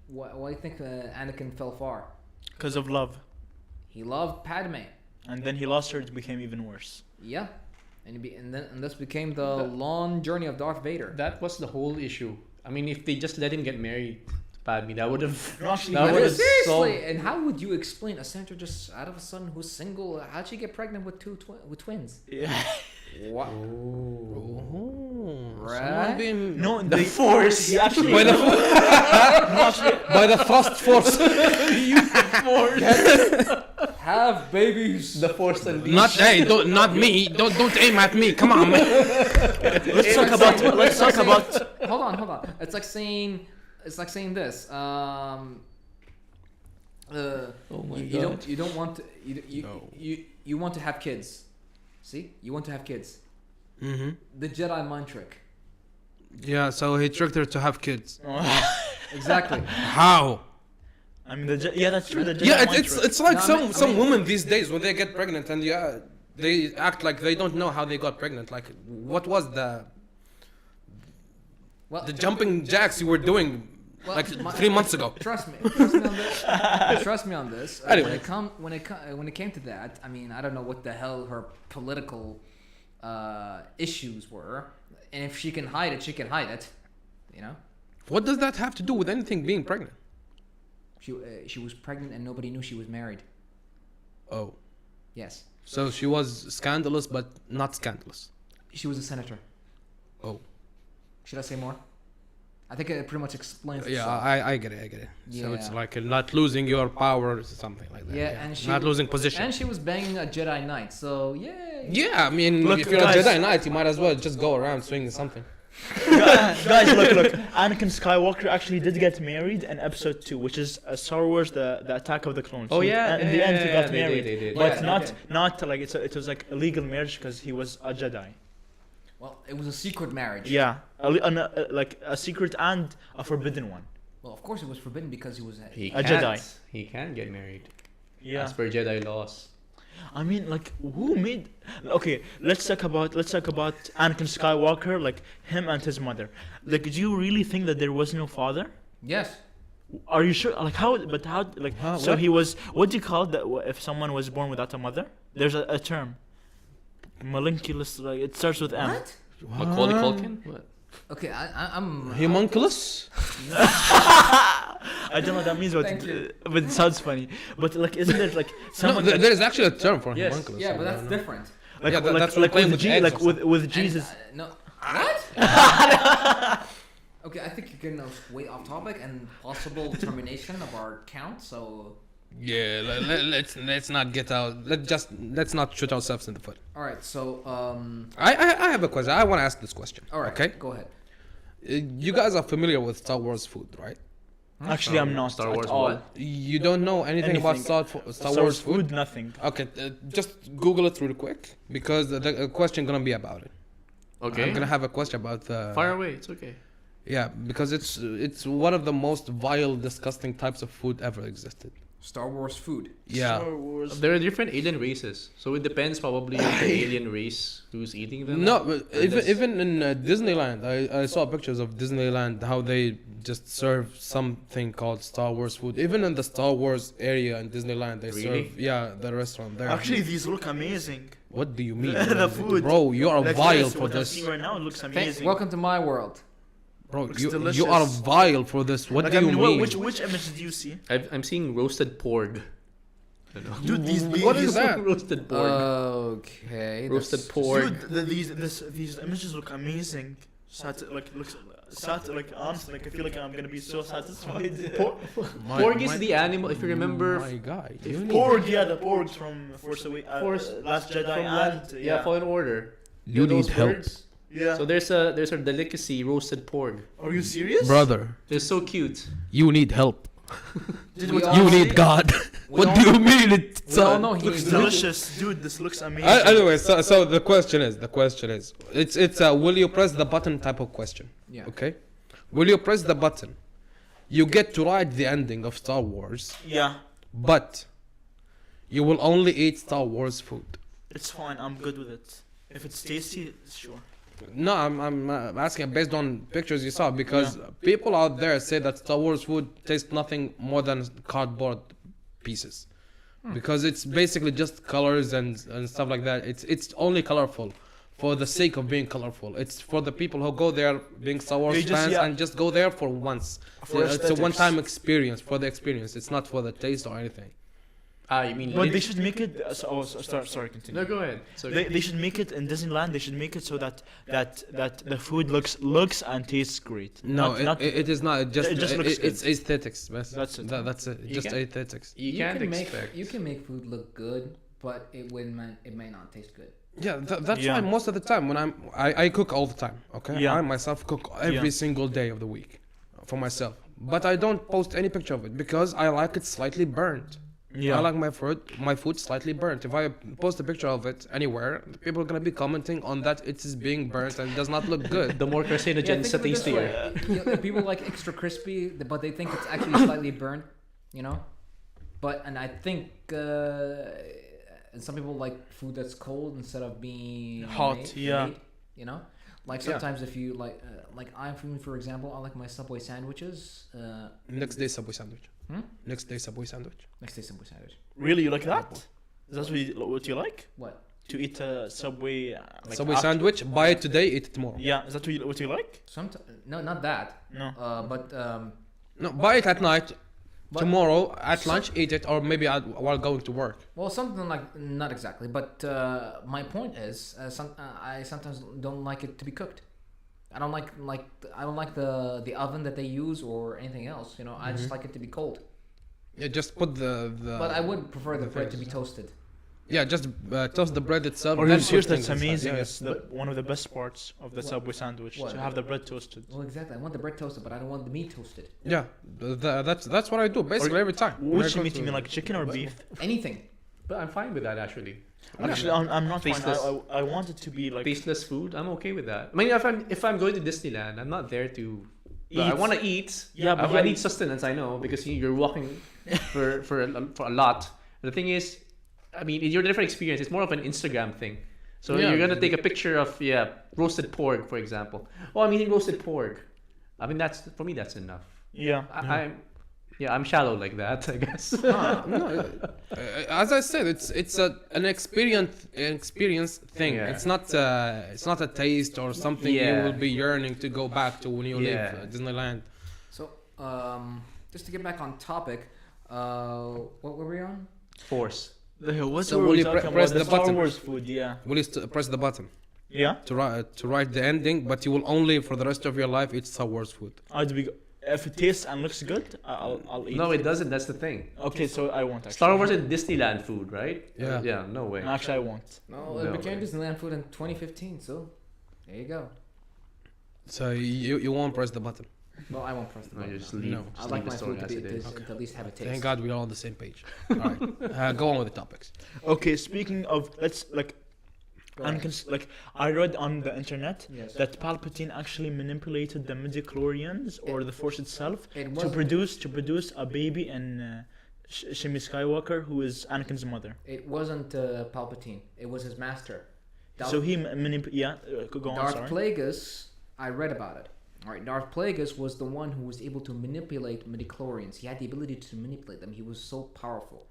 why do you think Anakin fell far? Because of love. He loved Padme. And then he lost her, it became even worse. Yeah, and this became the long journey of Darth Vader. That was the whole issue. I mean, if they just let him get married to Padme, that would have. No, actually, That he would was- have Seriously, solved. and how would you explain a senator just out of a sudden who's single? How'd she get pregnant with with twins? Yeah. What? Oh, Right? someone being No, The they- Force. He actually. by the by the fast force. Have babies. The Force and Not hey, not me. Don't aim at me. Come on, man. Let's talk about. Let's talk about. Hold on. It's like saying this. Oh my you God. don't you don't want to No. you want to have kids. See, you want to have kids. Mm-hmm. The Jedi mind trick. Yeah, so he tricked her to have kids. Exactly. How? I mean, yeah, that's true. The Jedi Yeah, mind trick. it's like No, I some mean- women these days when they get pregnant and they act like they don't know how they got pregnant. Like what was the Well, jumping jacks you were doing well, like my- 3 months ago? Trust me on this. Trust me on this. Anyway. When it came to that, I mean, I don't know what the hell her political issues were, and if she can hide it, she can hide it. You know, What does that have to do with anything being pregnant? she was pregnant and nobody knew she was married. Oh, Yes, so she was scandalous but not scandalous. she was a senator. Oh, Should I say more? I think it pretty much explains. yeah, itself. I get it. So it's Yeah. like not losing your power or something like that. Yeah, and she not losing position. And she was banging a Jedi Knight, so yay. Yeah, I mean, Look, if you're guys- a Jedi Knight, you might as well just go around swinging something. Guys, look. Anakin Skywalker actually did get married in Episode 2, which is Star Wars: The Attack of the Clones. Oh, yeah, In the end, he got they did, married, they did. but Yeah, not like it was like a legal marriage because he was a Jedi. Well, it was a secret marriage. Yeah, like a secret and a forbidden one. Well, of course it was forbidden because he was a. He A can't. Jedi. He can get married. Yeah, As per Jedi laws. I mean, like, who made? Okay, let's talk about Anakin Skywalker, like him and his mother. Like, do you really think that there was no father? Yes. Are you sure? Like, how? But how? Like, Huh, so what? he was. What do you call that? If someone was born without a mother? There's a term. Malinculus. Like, it starts with M. What? Macaulay Culkin? What? Okay, I'm. Homunculus? I don't know what that means, Thank you. but it sounds funny. But like, isn't there like No, someone there is actually a term for Yes. homunculus. Yeah, but I that's don't know. different. like Yeah, like, that's like playing with with eggs like or with And, Jesus? no. What? Okay, I think you're getting us way off topic and possible termination of our count. So, Yeah, let's not get out. Let's not shoot ourselves in the foot. all right. So, I have a question. I want to ask this question. all right. Okay. Go ahead. You guys are familiar with Star Wars food, right? Actually, I'm not Star at Wars all. what? You don't know anything about Star Wars food? Nothing. Okay, just Google it real quick because the question gonna be about it. Okay. I'm gonna have a question about. Fire away. It's okay. Yeah, because it's one of the most vile, disgusting types of food ever existed. Star Wars food. Yeah. Star Wars. There are different alien races, so it depends probably on the alien race who's eating them. No, but And this- even in Disneyland, I saw pictures of Disneyland how they just serve something called Star Wars food. Even in the Star Wars area in Disneyland, they Really? serve the restaurant there. Actually, these look amazing. What do you mean? The food. Bro, you are Like vile this, for what I'm this. seeing right now, it looks amazing. Welcome to my world. Bro, Looks you delicious. are vile for this. What Like, do I you mean, mean? which image do you see? I'm seeing roasted pork. I don't know. Dude, these What is that? roasted pork. Okay. roasted that's- pork. Dude, these images look amazing. Honestly, like I feel like I'm gonna be so satisfied. Pork is the animal. If you remember, My guy. if You need- Porg, yeah, the porgs from Force Awakens, Force- Last Jedi, from and yeah, Fallen Order. You know those need help. words? yeah. So there's a delicacy roasted pork. Are you serious? Brother, They're so cute. you need help. Dude, We what all You know- need God. we What all do you know- mean? We all know he looks needs delicious, dude. This looks amazing. Anyway, so the question is, it's a will you press the button type of question. Yeah. Okay, will you press the button? You get to write the ending of Star Wars, Yeah, but you will only eat Star Wars food. it's fine. I'm good with it. If it's tasty, sure. No, I'm asking based on pictures you saw because people out there say that Star Wars food tastes nothing more than cardboard pieces, because it's basically just colors and stuff like that. It's only colorful for the sake of being colorful. It's for the people who go there being Star Wars They just- fans yeah. and just go there for once. For It's a aesthetics. one-time experience for the experience. It's not for the taste or anything. You mean? But they should make it. Sorry, continue. No, go ahead. So They should make it in Disneyland. They should make it so that the food looks and tastes great. No, Not it is not. it just looks it's aesthetics. That's it. That's it. You Just can- aesthetics. you can't can make expect. you can make food look good, but it may not taste good. Yeah, that's Yeah. why most of the time when I cook all the time. Okay, Yeah. I myself cook every single day of the week for myself. But I don't post any picture of it because I like it slightly burnt. Yeah. I like my food slightly burnt. If I post a picture of it anywhere, people are gonna be commenting on that it is being burnt and it does not look good. The more carcinogens, the think of it this tastier. way. People like extra crispy, but they think it's actually slightly burnt. You know, and I think and some people like food that's cold instead of being Hot, yeah. you know, like sometimes if you like I'm for example, I like my Subway sandwiches. Next day Subway sandwich. Hmm? Next day Subway sandwich. Next day Subway sandwich. Really, you like that? Is that what you like? What? To eat a Subway like Subway after- sandwich. Buy it today, eat it tomorrow. Yeah, is that what you like? Sometimes no, not that. No. But No, buy it at night. But- Tomorrow at lunch, eat it, or maybe while going to work. well, something like not exactly. But my point is, I sometimes don't like it to be cooked. I don't like the oven that they use or anything else. You know, I just like it to be cold. Yeah, just put the. But I would prefer the bread to be things. toasted. Yeah, just toast the bread itself. Or then you put serious? things That's inside. amazing. Yeah, It's one of the best parts of the What? Subway sandwich What? to have the bread toasted. Well, exactly. I want the bread toasted, but I don't want the meat toasted. yeah. That's what I do basically every time. When I Which go meat to- you mean, like chicken or beef? Anything. But I'm fine with that actually. Actually, I'm not fine. Tasteless. I want it to be like Tasteless food, I'm okay with that. I mean, if I'm going to Disneyland, I'm not there to. I Eat. want to eat. Yeah, but I need sustenance. I know because you're walking for a lot. The thing is, I mean, it's your different experience. It's more of an Instagram thing. So Yeah. you're gonna take a picture of roasted pork, for example. Oh, I'm eating roasted pork. I mean, that's for me. That's enough. yeah. I'm shallow like that, I guess. No, as I said, it's an experience thing. Yeah. It's not a taste or something you Yeah. will be yearning to go back to when you leave Yeah. Disneyland. So, just to get back on topic, what were we on? Force. What's So what will we're you talking press about? the Star button? Wars food, yeah. Will you press the button Yeah. to write the ending, but you will only for the rest of your life eat Star Wars food. I'd be if it tastes and looks good, I'll eat. No, it doesn't. That's the thing. Okay, so I won't actually. Star Wars and Disneyland food, right? Yeah. Yeah. No way. Actually, I won't. No, No it became way. Disneyland food in 2015. So, there you go. So you won't press the button. No, I won't press the No, button. you just leave. No. I Just like leave the my story food to, as be, it is. to at least have a taste. Thank God we're all on the same page. All right, go on with the topics. Okay, speaking of, let's like, Go ahead. like I read on the internet Yes. that Palpatine actually manipulated the midichlorians or the Force itself It to wasn't, produce a baby in Shmi Skywalker, who is Anakin's mother. it wasn't Palpatine. It was his master. So he go on. Darth Sorry. Plagueis, I read about it. All right, Darth Plagueis was the one who was able to manipulate midichlorians. He had the ability to manipulate them. He was so powerful.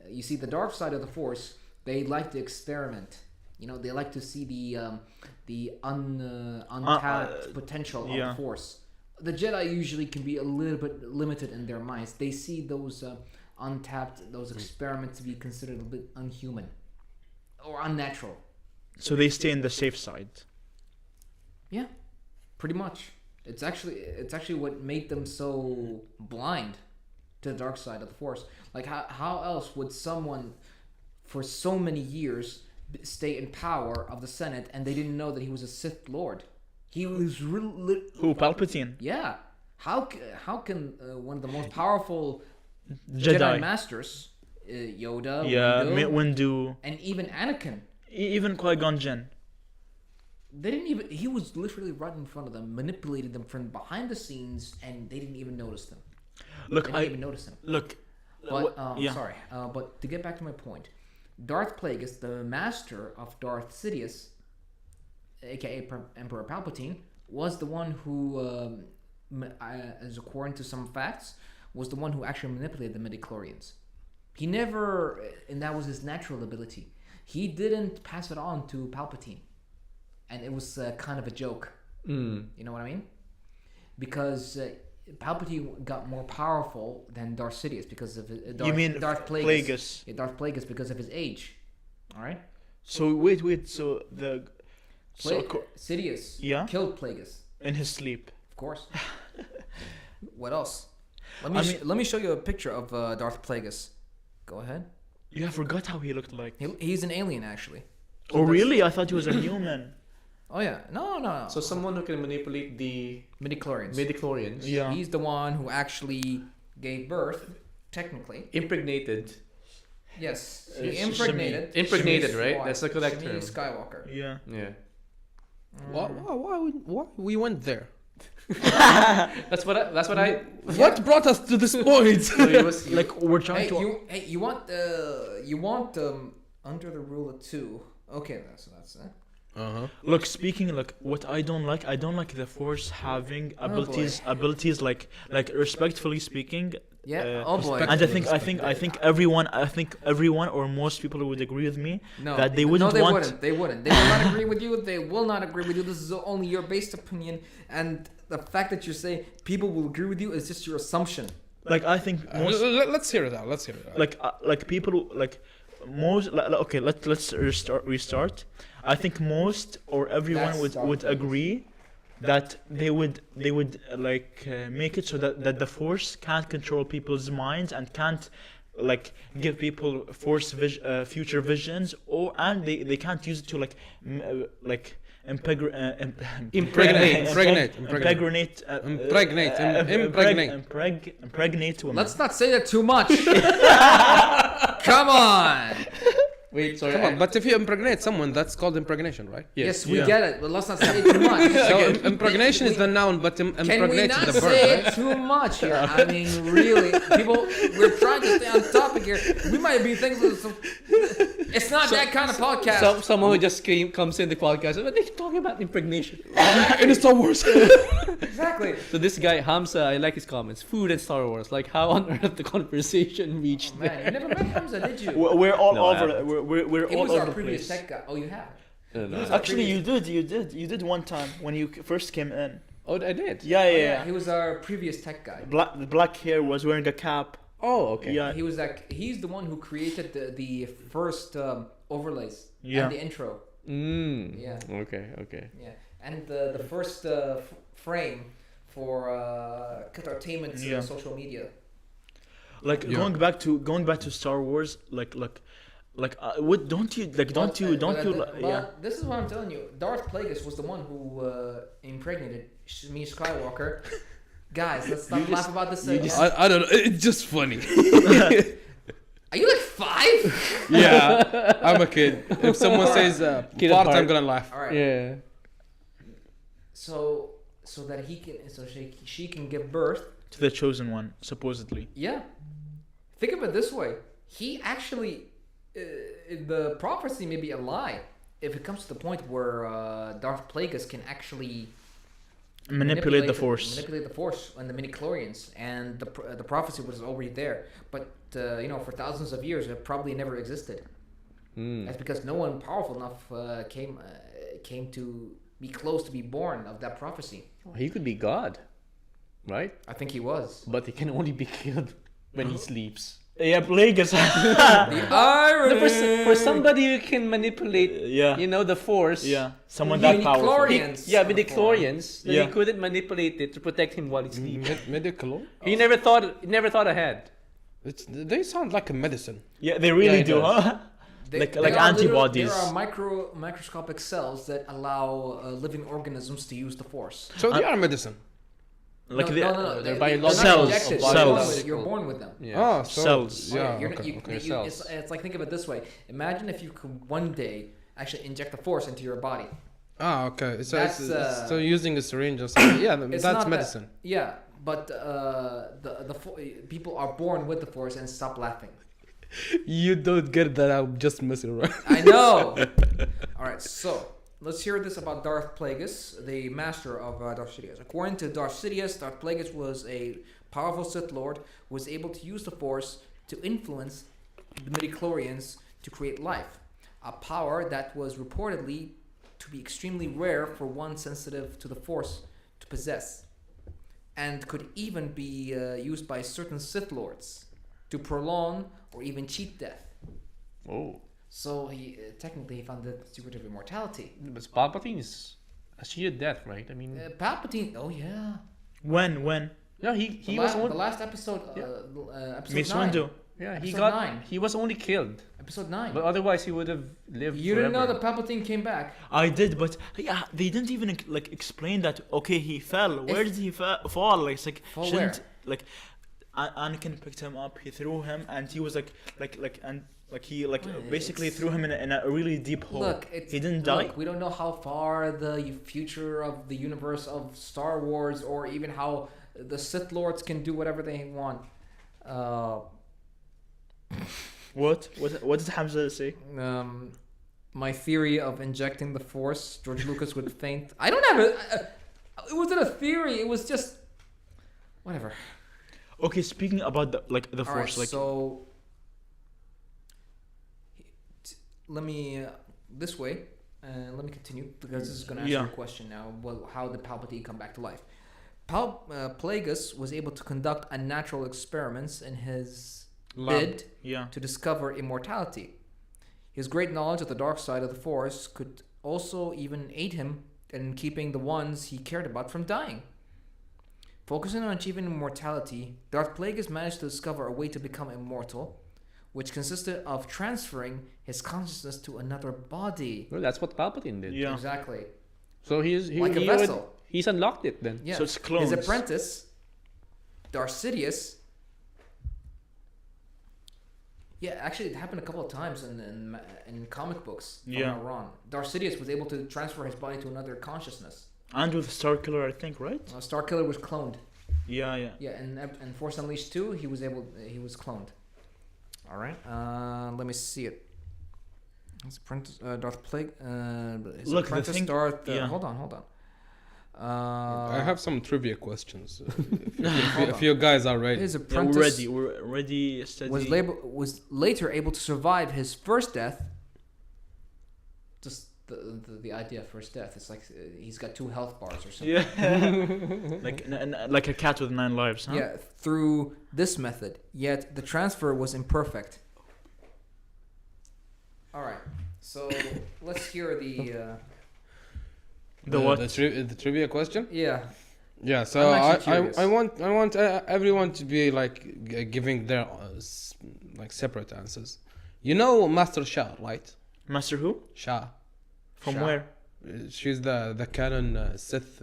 You see, the dark side of the Force, they like to experiment. You know, they like to see the untapped potential of yeah. the Force. The Jedi usually can be a little bit limited in their minds. They see those untapped, those experiments to be considered a bit unhuman or unnatural. So they stay in the safe side. Yeah, pretty much. It's actually what made them so blind to the dark side of the Force. Like how else would someone for so many years stay in power of the Senate and they didn't know that he was a Sith Lord? He was really Who, Palpatine? yeah. How can one of the most powerful Jedi. masters, Yoda, Yeah, Windu, Windu, and even Anakin, even Qui-Gon Jinn. they didn't even. He was literally right in front of them, manipulated them from behind the scenes, and they didn't even notice them. Look, They didn't even notice him. look. But yeah. sorry. But to get back to my point, Darth Plagueis, the master of Darth Sidious, aka Emperor Palpatine, was the one who, as according to some facts, was the one who actually manipulated the midichlorians. He never, and that was his natural ability. He didn't pass it on to Palpatine, and it was kind of a joke. You know what I mean? Because Palpatine got more powerful than Darth Sidious because of You mean Darth Plagueis. Plagueis. Yeah, Darth Plagueis because of his age. All right. So wait. So the Sidious Yeah? killed Plagueis, in his sleep. of course. What else? Let me show you a picture of Darth Plagueis. Go ahead. Yeah, I forgot how he looked like. He's an alien actually. Oh really? I thought he was a human. Oh yeah. No. So someone who can manipulate the midichlorians. midichlorians, Yeah. He's the one who actually gave birth, technically. impregnated. Yes. He It's impregnated. Impregnated, right? Shmi- That's the correct Shmi term. Skywalker. Yeah. Yeah. Why we went there? That's what I. What brought us to this point? So it was Like we're trying to. You want under the rule of two. Okay, that's it. Look, speaking like what I don't like the Force having abilities like respectfully speaking. Yeah. Oh boy. And I think everyone or most people would agree with me No, that they wouldn't they want. wouldn't. They wouldn't. They will not agree with you. They will not agree with you. This is only your based opinion, and the fact that you say people will agree with you is just your assumption. Like I think most Let's hear it out. like people like most okay let's restart. I think most or everyone would agree that they would make it so that the Force can't control people's minds and can't like give people future visions, and they can't use it to impregnate women. Let's not say that too much. Come on. wait. Sorry. Come on, but if you impregnate someone, that's called impregnation, right? Yes, we Yeah. get it, but let's not say it too much. So impregnation is the noun, but Can we impregnate not is the verb, say right? it too much here? I mean, really, people, we're trying to stay on topic here. We might be thinking it's not that kind of podcast. Someone who just comes in the podcast, but they're talking about impregnation. In Star Wars. Exactly. So this guy Hamza, I like his comments. Food and Star Wars. Like how on earth the conversation reached Man, you never met Hamza, did you? We're all No, I over. haven't. We're He all was over our the previous place. tech guy. Oh, you have? there? No. Actually, you did one time when you first came in. Oh, I did. Yeah. He was our previous tech guy. The black hair was wearing a cap. Oh, okay. Yeah. He was he's the one who created the first overlays Yeah. and the intro. Yeah. Okay. Yeah, and the first frame for Qatartainment's Yeah. social media. Like Yeah. going back to Star Wars, what don't you Well, this is what I'm telling you. Darth Plagueis was the one who impregnated me, Skywalker. Guys, let's stop laugh about this. I don't know. It's just funny. Are you like 5? Yeah, I'm a kid. If someone says Kid at fart, heart. I'm gonna laugh. All right. Yeah. So that she can give birth. to the chosen one, supposedly. Yeah. Think of it this way. He actually, the prophecy may be a lie if it comes to the point where Darth Plagueis can actually Manipulate the Force. Manipulate the Force and the midichlorians, and the prophecy was already there. But for thousands of years, it probably never existed. That's because no one powerful enough came to be close to be born of that prophecy. He could be God, right? I think he was. But he can only be killed when he sleeps. Yeah, Plagueis. The irony. For somebody who can manipulate, Yeah. the Force. Yeah, someone that powerful. Midichlorians. Yeah, midichlorians. Then Yeah. he couldn't manipulate it to protect him while he sleeps. Medical. He never thought ahead. They sound like a medicine. Yeah, they really Yeah, do, it does. huh? Like They are antibodies. There are microscopic cells that allow living organisms to use the Force. So they are medicine. Like no, the no, no, they're they- biological they're not cells, injected, cells. You're born with them. Yeah. Oh, so, Cells. Yeah, You're not- okay, okay, you- cells. it's like, think of it this way. Imagine if you could one day actually inject the force into your body. Ah, okay. So That's, so using a syringe or something. Yeah, It's that's not medicine. Yeah, but people are born with the force and stop laughing. You don't get that. I'm just messing around. I know. All right, so let's hear this about Darth Plagueis, the master of Darth Sidious. According to Darth Sidious, Darth Plagueis was a powerful Sith Lord who was able to use the Force to influence the midichlorians to create life, a power that was reportedly to be extremely rare for one sensitive to the Force to possess, and could even be used by certain Sith Lords to prolong or even cheat death. Oh. So he technically he found the secret of immortality. But Palpatine is a sheer death, right? I mean, Palpatine. Oh yeah. When? yeah, he The, was the only last episode. Yeah. Episode Mace 9. Windu. yeah Episode 9. he was only killed, Episode 9. but otherwise he would have lived. You didn't know forever. that Palpatine came back. I did, but yeah, they didn't even like explain that. Okay, he fell. Where did he fall? Like, it's like Fall shouldn't where? like Anakin picked him up. He threw him, and he was he basically It's- threw him in a really deep hole. Look, it's, He didn't die? Look, we don't know how far the future of the universe of Star Wars, or even how the Sith Lords can do whatever they want. What did Hamza say? My theory of injecting the Force, George Lucas would faint. I don't have it. It wasn't a theory. It was just whatever. Okay, speaking about the All Force, right, so let me this way, and let me continue because this is going to answer Yeah. your question now. Well, how did Palpatine come back to life? Plagueis was able to conduct unnatural experiments in his bid yeah. to discover immortality. His great knowledge of the dark side of the Force could also even aid him in keeping the ones he cared about from dying. Focusing on achieving immortality, Darth Plagueis managed to discover a way to become immortal, which consisted of transferring his consciousness to another body. Well, that's what Palpatine did. Yeah. Exactly. So Like a vessel. He's unlocked it then. Yeah. So it's clones. His apprentice, Darth Sidious. Yeah, actually, it happened a couple of times in comic books. If Yeah. I'm not wrong. Darth Sidious was able to transfer his body to another consciousness. And with Starkiller, I think, right? Starkiller was cloned. Yeah. Yeah, and Force Unleashed 2, he was cloned. All right. Let me see it. His apprentice, Darth Plague. His Look, the apprentice, thing- Darth. yeah. Hold on. I have some trivia questions. Hold If on. you guys are ready. His Yeah, apprentice we're ready. Steady. was later able to survive his first death. Just the idea of first death. It's like he's got 2 health bars or something. Yeah. like a cat with 9 lives, huh? Yeah, through this method. Yet the transfer was imperfect. All right. So let's hear the. The what? The trivia question? Yeah. Yeah. So I'm I actually curious. I want everyone to be like giving their like separate answers. You know Master Shah, right? Master who? Shah. From Shah. where? She's the canon Sith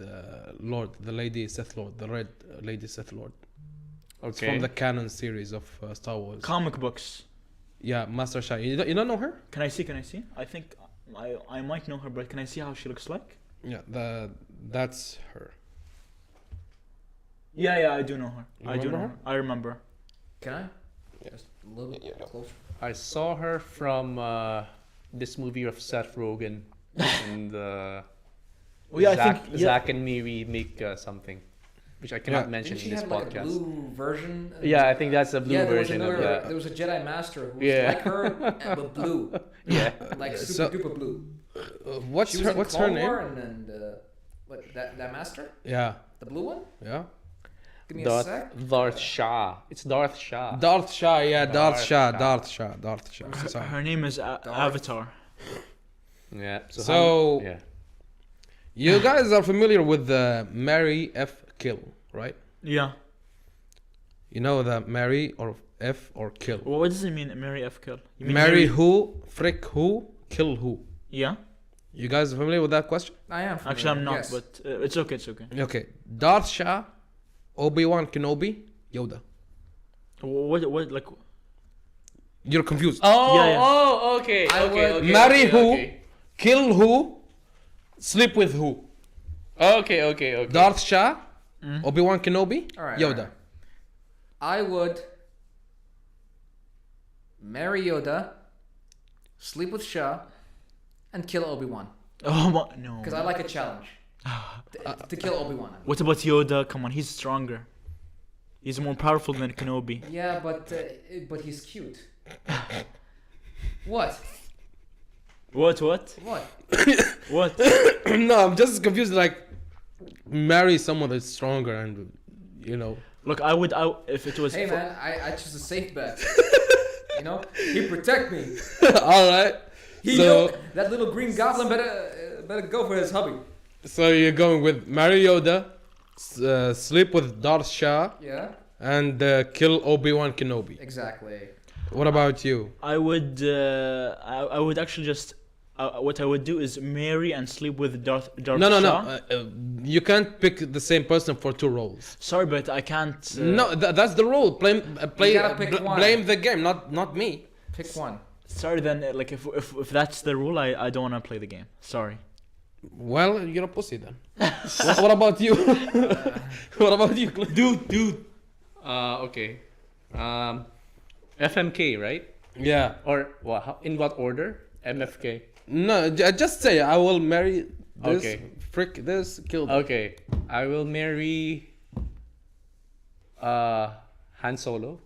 Lord, the Lady Sith Lord, the Red Lady Sith Lord. It's from the canon series of Star Wars. Comic books. Yeah, Master Shah. You don't know her? Can I see? I think I might know her, but can I see how she looks like? Yeah, that's her. Yeah, I do know her. You I do remember know her? her. I remember. Can I? Yeah. Just a little bit closer. I saw her from this movie of Seth Rogen and Oh, yeah, I Zach, think- yeah. Zach and me make something, which I cannot Yeah. mention Didn't she in this have like a podcast. blue version? Yeah, I think that's a blue Yeah, there was version another. of that. There was a Jedi Master who was Yeah. like her, but blue, Yeah. like So- super duper blue. What's She was her in What's her Clone name? War and what that Master, Yeah, the blue one. yeah. Give me a sec. Darth Shah. It's Darth Shah. Darth Shah. Yeah, Darth Shah. Darth Shah. Darth Shah. Sorry. Her name is Avatar. Yeah. So- yeah. You guys are familiar with the Mary F. Kill, right? Yeah. You know the Mary or F or kill. Well, what does it mean, Mary F. Kill? You mean Marry who, frick who, kill who. Yeah. You guys are familiar with that question? I am. Actually, I'm familiar, not, yes. but it's okay. Okay. Darth Shah Obi-Wan Kenobi, Yoda. What like? You're confused. Oh, Yeah, yeah. oh, okay. I okay, would okay, Marry okay, who? Okay. Kill who? Sleep with who? Okay. Darth Shah, Obi-Wan Kenobi, All right, Yoda. all right. I would marry Yoda, sleep with Shah, and kill Obi-Wan. Oh my, no. Because I like a challenge. To kill Obi-Wan. What about Yoda? Come on, he's stronger. He's more powerful than Kenobi. Yeah, but he's cute. What? What? What? What? No, I'm just confused. Like, marry someone that's stronger and, you know. Look, if it was. Hey man, I choose a safe bet. You know, he protect me. All right. That little green goblin better go for his hubby. So you're going with marry Yoda, sleep with Darth Shah, Yeah. and kill Obi-Wan Kenobi. Exactly. What about you? I would actually just. What I would do is marry and sleep with Darth No. Shah. You can't pick the same person for two roles. Sorry, but I can't. No, that's the rule. gotta pick one. Blame the game, not me. Pick one. Sorry, then. Like, if that's the rule, I don't want to play the game. Sorry. Well, you're a pussy then. what about you? What about you, Cliff? Dude. Okay. FMK, right? Yeah. Or what? In what order? MFK. No, just say I will marry this, Okay. frick this, kill this. Okay. I will marry Han Solo.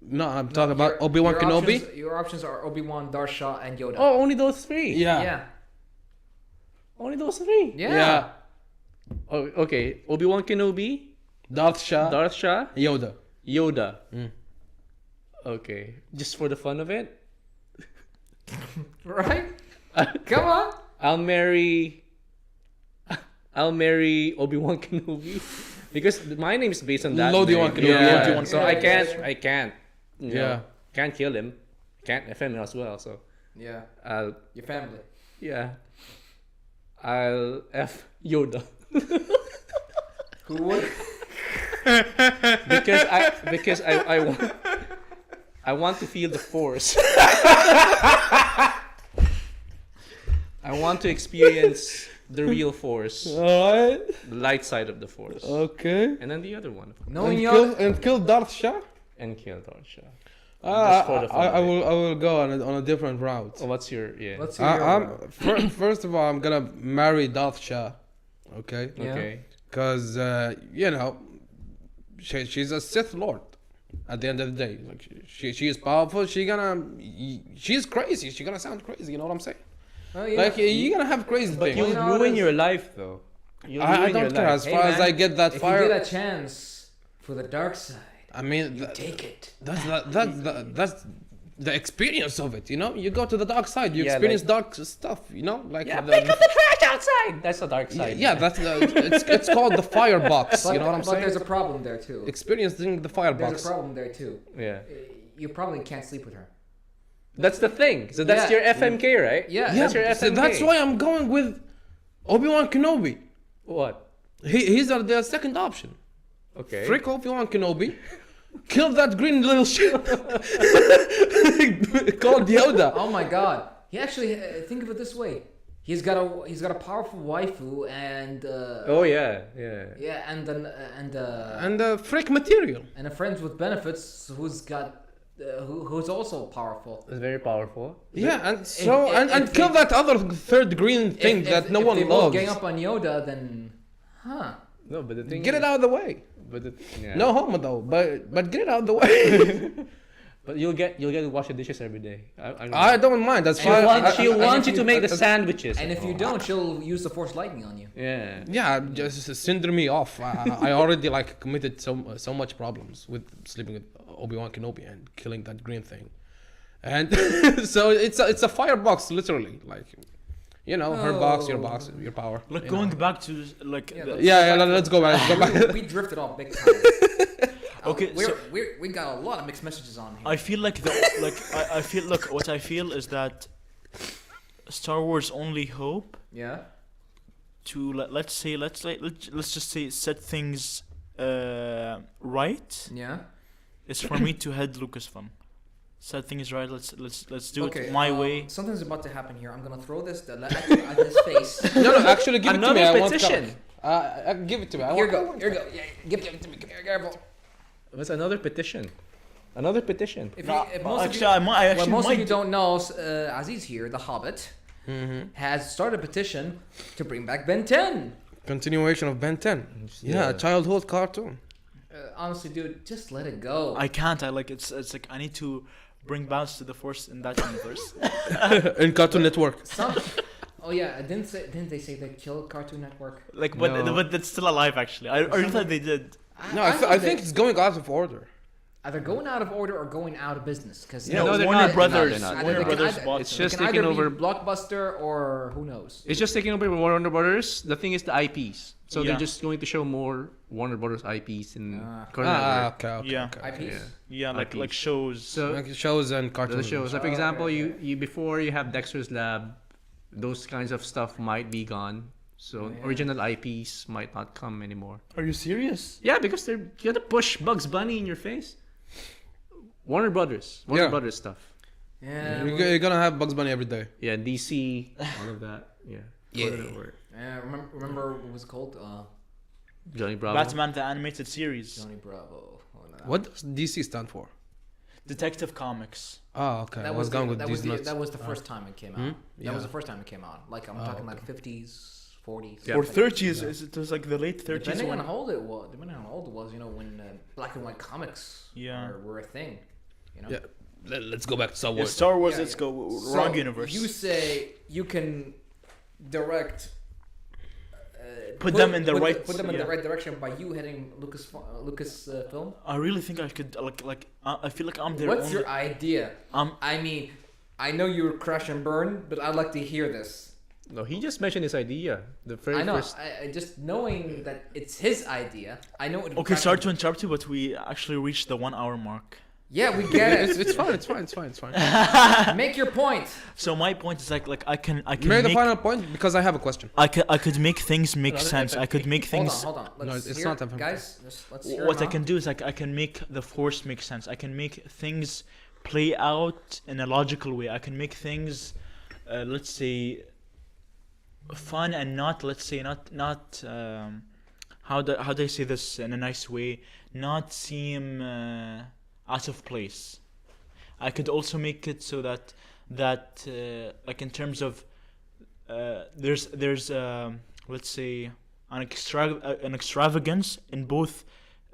No, I'm talking about Obi-Wan your Kenobi. Your options are Obi-Wan, Darth Shah, and Yoda. Oh, only those three. Yeah. Yeah. Only those three. Yeah. Oh, okay. Obi-Wan Kenobi, Darth Shah, Darth Shah, Yoda. Yoda. Mm. Okay. Just for the fun of it, Right? Come on. I'll marry Obi-Wan Kenobi because my name is based on that. Obi-Wan name. Kenobi, Yeah. Obi-Wan So Kenobi. I can't. You Yeah. know, can't kill him. Can't FM him as well. So Yeah. I'll Your family. I'll F Yoda Who would? because I want to feel the force. I want to experience the real force, Alright. the light side of the force, Okay. and then the other one, Knowing Yoda. And kill Darth Shah? and kill Darth Shah. Just for the fun I of it. will go on a different route. Oh, what's your Let's hear your First of all, I'm gonna marry Darth Shah. Okay. Yeah. Okay. Because you know, she's a Sith Lord. At the end of the day, like she is powerful. She's crazy. She's gonna sound crazy. You know what I'm saying? Oh, yeah. Like you're gonna have crazy But things. you'll you know ruin it is. your life, though. You'll I ruin don't your care. life. As far as man, I get that if fire, you get a chance for the dark side, I mean, take it. that's the experience of it. You know, you go to the dark side. You Yeah, experience like- dark stuff. You know, like Yeah, the- pick up the trash outside. That's the dark side. yeah, that's it's called the firebox. But, You know what I'm but saying? there's a problem there too. Experiencing the There's firebox. a problem there too. Yeah. You probably can't sleep with her. That's the thing. So that's Yeah. your FMK, right? Yeah. That's your so FMK. that's why I'm going with Obi-Wan Kenobi. What? He's the second option. Okay. Frick Obi-Wan Kenobi. Kill that green little shit called Yoda. Oh my god. He actually think of it this way. He's got a powerful waifu and Oh yeah, yeah. yeah and And frick material. and a friends with benefits who's got who's also powerful. It's very powerful. Yeah, and so if and kill they- that other third green thing that no if one they both loves. gang up on Yoda, then No, but the thing Get is, it out of the way. But yeah. No homo though, but get it out of the way. But you'll get to wash the dishes every day. I don't mind. That's And fine. She'll and want if you to you- make the sandwiches. and if you don't, she'll use the force lightning on you. Yeah. Yeah, just cinder me off. I already like committed so much problems with sleeping with Obi-Wan Kenobi and killing that green thing, and so it's a firebox literally. Like, you know, her box, your box, your power. Like you going know. back to like. Yeah, the- let's- Yeah, let's go back. Let's go back. We drifted off big time. Okay, so- we got a lot of mixed messages on here. I feel like I feel look what I feel is that Star Wars only hope Yeah. to let's just say set things right Yeah. is for me to head Lucasfilm. Sad thing is right. Let's do it my way. Something's about to happen here. I'm gonna throw this at his face. No, actually, give it to me. Another I want petition. give it to me. I Here you want go. Here you go. Yeah, give it to me. Careful. What's another petition? Another petition. If, No, you, if most actually, of you, I might. I what actually most might. of you don't know, Aziz here, the Hobbit, Mm-hmm. has started a petition to bring back Ben 10. Continuation of Ben 10. Yeah, a childhood cartoon. Honestly, dude, just let it go. I can't. I like it's like I need to bring balance to the force in that universe. In Cartoon Network. Oh yeah, didn't they say they killed Cartoon Network? Like, No. but that's still alive actually. I really thought they did. No, I think it's going out of order. either going out of order or going out of business. Because Yeah, no, they're Warner not. Brothers. They're not. Either Warner they can Brothers either- bought It's them. just it can taking either over. be Blockbuster or who knows. It's just taking over Warner Brothers. The thing is the IPs. So Yeah. they're just going to show more Warner Brothers IPs in Ah. Cartoon Network. Okay. Yeah. okay. IPs. Yeah. Yeah, like IPs. shows. So Like shows and cartoons. the shows. Like for Oh, example, okay, you before you have Dexter's Lab, those kinds of stuff might be gone. So Yeah. original IPs might not come anymore. Are you serious? Yeah, because you gotta push Bugs Bunny in your face. Warner Brothers Yeah. Brothers stuff. Yeah. You're gonna have Bugs Bunny every day. Yeah, DC, all of that. Yeah. Yeah. Cartoon Network. Remember what was it called? Johnny Bravo. Batman the animated series. Johnny Bravo. Oh, no, that What does DC stand for? Detective Comics. Oh, okay. That I was was going the, with that these was the, nuts. that was the first time it came out. Hmm? That Yeah. was the first time it came out. Like I'm Oh, talking okay. like 50s, 40s. Yeah. Or something like 30s. Yeah. It was like the late 30s. Depending on when- how old it was, when black and white comics Yeah. were a thing. You know. Yeah. Let's go back to Star Yeah, Wars. Star Wars. Yeah, Let's yeah. go. So, Wrong universe. You say you can direct. Put them in the put right- Put them in yeah. the right direction by you hitting Lucas film. I really think I could I feel like I'm there. What's your idea? Um, I mean, I know you're crash and burn, but I'd like to hear this. No, he just mentioned his idea. The very I know. first. I just knowing that it's his idea. I know it. okay, sorry to interrupt you, but we actually reached the 1 hour mark. Yeah, we get it. It's fine. It's fine. It's fine. It's fine. Make your point. So my point is like I can Make the make, final point because I have a question. I could make things make No, sense. I could make things. Hold on. No, Let's it's hear, not a- guys. Let's hear What I him can out. do is like I can make the force make sense. I can make things play out in a logical way. I can make things, let's say, fun and not, let's say, not how do I say this in a nice way? Not seem out of place. I could also make it so that like in terms of there's let's say an extravagance in both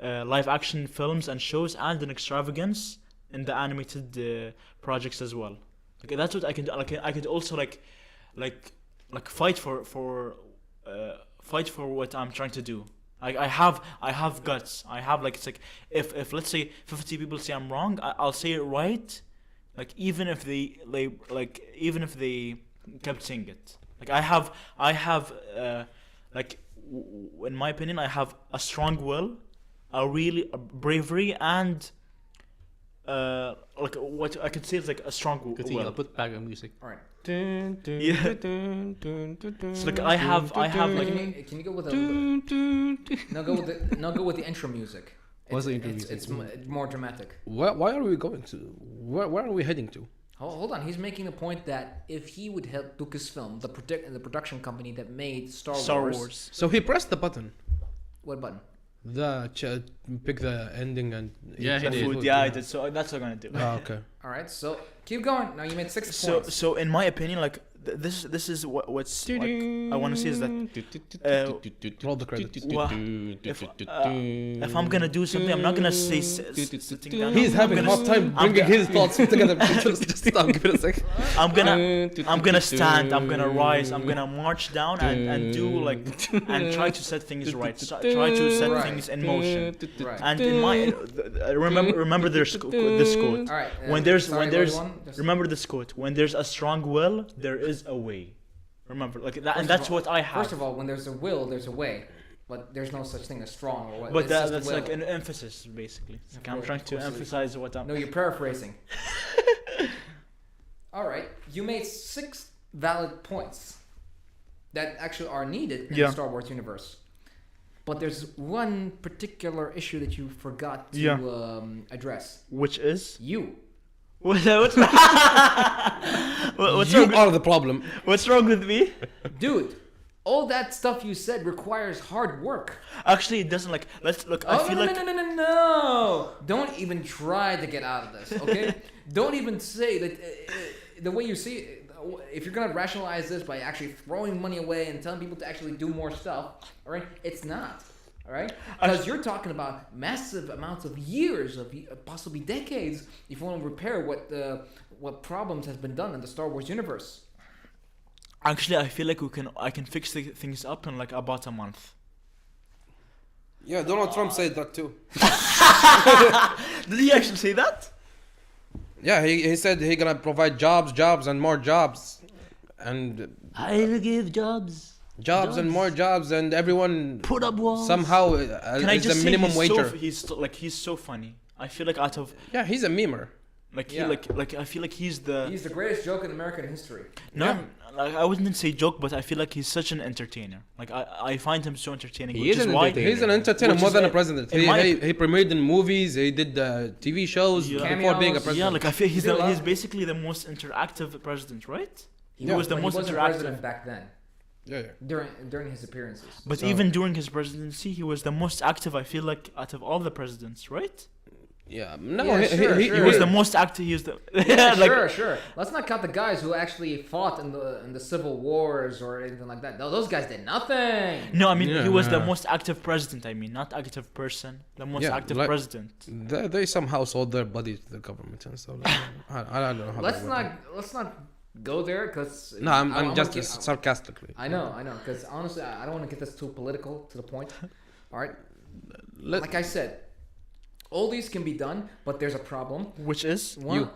live action films and shows, and an extravagance in the animated projects as well. Okay, that's what I can do. Like I could also like fight for what I'm trying to do. I have guts. I have like it's like if let's say 50 people say I'm wrong, I'll say it right. Like even if they kept saying it. Like I have in my opinion I have a strong will, a bravery, and like what I could say is like a strong Continue. I'll will. put background music. All right. Yeah. So like I have like Can you go with a no go with the intro music. What's the It's- intro It's more dramatic. Why are we going to? Where are we heading to? Hold on. He's making the point that if he would help Lucasfilm, the production company that made Star Wars. So he pressed the button. What button? Pick the ending and Yeah, eat he the did. food. Yeah, I did. So that's what I'm gonna do. Oh, okay. All right. So keep going. Now you made 6 So points. so in my opinion, like this is what's like, I want to say is that Roll the credits. well, if I'm gonna do something, I'm not gonna say sitting down. He's I'm having a gonna, hard time I'm bringing gonna- his thoughts together. just stop. Give it a sec. I'm gonna stand. I'm gonna rise. I'm gonna march down and do like and try to set things right. Try to set Right. things in motion. Right. And in my remember this quote. All right. When there's sorry, when there's everyone, just- remember this quote. When there's a strong will, there is a way. Remember, like that, First and of that's all- what I have. First of all, when there's a will, there's a way, but there's no such thing as strong or what. But it's just that's will. like an emphasis, basically. It's like I'm course- trying of to course it is. emphasize what I'm. No, you're paraphrasing. All right, you made 6 valid points that actually are needed in Yeah. the Star Wars universe. But there's one particular issue that you forgot to Yeah. Address. Which is You. what's you wrong? are the problem. What's wrong with me? Dude, all that stuff you said requires hard work. Actually, it doesn't. Like, let's look. I Oh, feel no, like no. Don't even try to get out of this, okay? Don't even say that the way you see it. If you're going to rationalize this by actually throwing money away and telling people to actually do more stuff, all right? It's not, all right? Because you're talking about massive amounts of years, of possibly decades, if you want to repair what problems has been done in the Star Wars universe. actually, I feel like I can fix things up in like about a month. Yeah, Donald Trump said that too. Did he actually say that? Yeah, he said he gonna provide jobs, and more jobs, and I'll give jobs. jobs and more jobs, and everyone Put up walls. somehow Can I is just the say minimum wager. he's so funny. I feel like out of Yeah, he's a memer. like Yeah. I feel like he's the He's the greatest joke in American history. no. Like, I wouldn't say joke, but I feel like he's such an entertainer. Like I find him so entertaining. He which is is an why entertainer. He's an entertainer Which more is than a why- president. in He, my- he premiered in movies. He did TV shows Yeah. before being a Cameos. president. yeah, like I feel he's Did a lot. he's basically the most interactive president, right? He Yeah. was the But most he wasn't interactive. president back then, Yeah. during his appearances. But So- even during his presidency, he was the most active. I feel like out of all the presidents, right? Yeah. No, Yeah, he, sure, he, sure. He he was the most active. He was the Yeah, like, sure. Let's not count the guys who actually fought in the civil wars or anything like that. No, those guys did nothing. No, I mean Yeah, he was the yeah. most active president. I mean, not active person. The most Yeah, active like- president. They somehow sold their bodies to the government and stuff. I don't know how. Let's that worked. let's not go there because No, I'm just sarcastically. I know, because honestly, I don't want to get this too political to the point. All right, Let- like I said, all these can be done, but there's a problem. Which is One,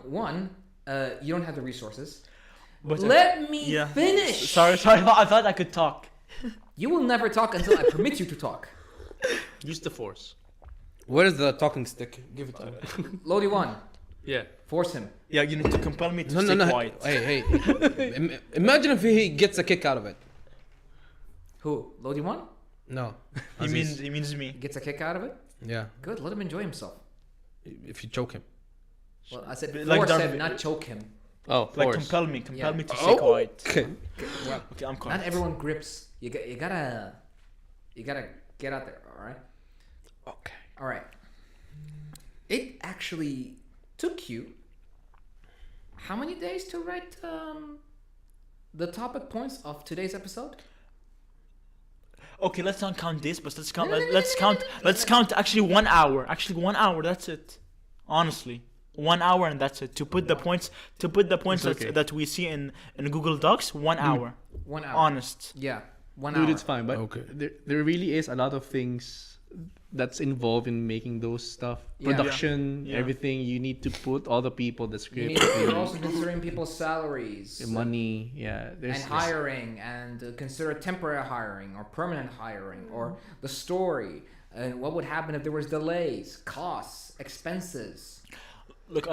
you don't have the resources. but Let me yeah. finish. Sorry, I thought I could talk. You will never talk until I permit you to talk. Use the force. Where is the talking stick? Give it to me. Lodi one, Yeah. force him. Yeah, you need to compel me to No, stay no, no. quiet. Hey. Imagine if he gets a kick out of it. Who? Lodi one No. He means me. gets a kick out of it. Yeah. Good. Let him enjoy himself. If you choke him. Well, I said Like force Darth- him, not choke him. Oh, Like force. compel me Yeah. to stay quiet. Okay. Well, Okay, I'm quiet. not everyone grips. You gotta get out there. All right. Okay. All right. It actually took you how many days to write the topic points of today's episode? Okay, let's not count this, but let's count. No, no, no, Let's no, count. no, no, Let's count. Actually, 1 hour. Actually, 1 hour. That's it. Honestly, 1 hour and that's it. To put the points. To put the points It's okay. that we see in Google Docs. 1 hour. 1 hour. Honest. Yeah. 1 Dude, hour. it's fine. But Okay. there really is a lot of things that's involved in making those stuff. Yeah. Production, Yeah. everything. You need to put all the people, the You script, need, you're also considering people's salaries. the money. Yeah. And hiring, and consider temporary hiring or permanent hiring, or the story, and what would happen if there was delays, costs, expenses. Look,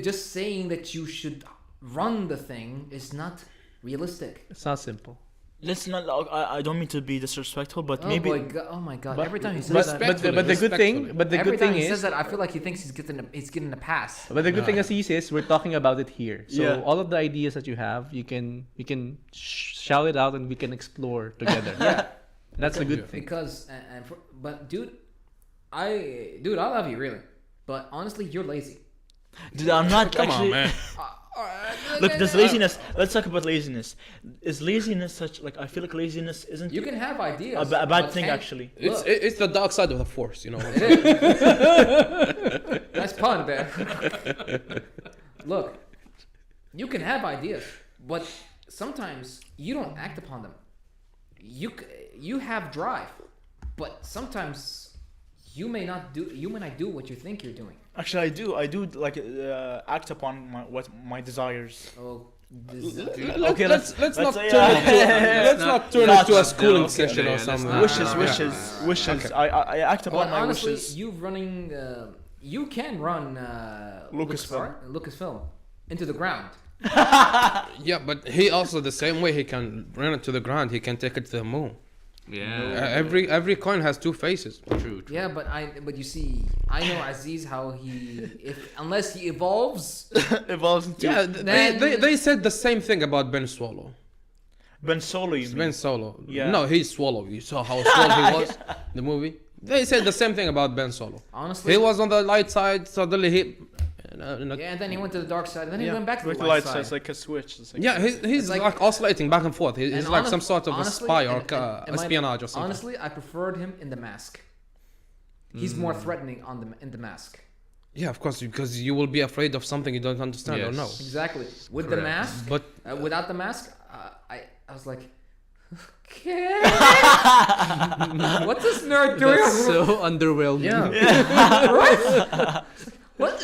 Just saying that you should run the thing is not realistic. It's not simple. let's not. I don't mean to be disrespectful, but Oh maybe. my god! But- Every time he says But, that, but the good thing, but the every good time thing he is, says that, I feel like he thinks he's getting a pass. but the good thing No. as he says, we're talking about it here. So Yeah. all of the ideas that you have, you can shout it out and we can explore together. Yeah, That's a good thing. because but dude, I love you really, but honestly, you're lazy. Dude, I'm not Come actually. on, man. Look, there's laziness. Let's talk about laziness. Is laziness such like? I feel like laziness isn't You can have ideas. a bad but thing can't- actually. It's Look. it's the dark side of the force, you know. Nice pun there. Look, you can have ideas, but sometimes you don't act upon them. You have drive, but sometimes you may not do what you think you're doing. Actually, I do like act upon my desires. Oh, Okay, let's not say, turn it to let's not turn it to a schooling okay, session yeah, or let's something. not- Wishes. Okay. I act upon well, my honestly, wishes. you running, you can run Lucasfilm. Lucasfilm into the ground. Yeah, but he also the same way he can run it to the ground, he can take it to the moon. Yeah. Every coin has two faces. True. Yeah, but you see, I know Aziz how unless he evolves. Evolves into Yeah, Then- they said the same thing about Ben Solo. Ben Solo. You mean? Ben Solo. Yeah. No, he's Swallow. You saw how swole he was in the movie. They said the same thing about Ben Solo. Honestly, He was on the light side, suddenly he. yeah, and then he went to the dark side, and then he Yeah. went back to With the the light lights, side. it's like a switch. It's like Yeah, he's It's like- like, oscillating back and forth. He's And like some sort of honestly, a spy or and my- espionage or something. Honestly, I preferred him in the mask. He's more threatening in the mask. Yeah, of course, because you will be afraid of something you don't understand or Yes. know. Exactly. With the Correct. mask, But without the mask, I was like, okay. What's this nerd doing? That's so underwhelming. yeah, What?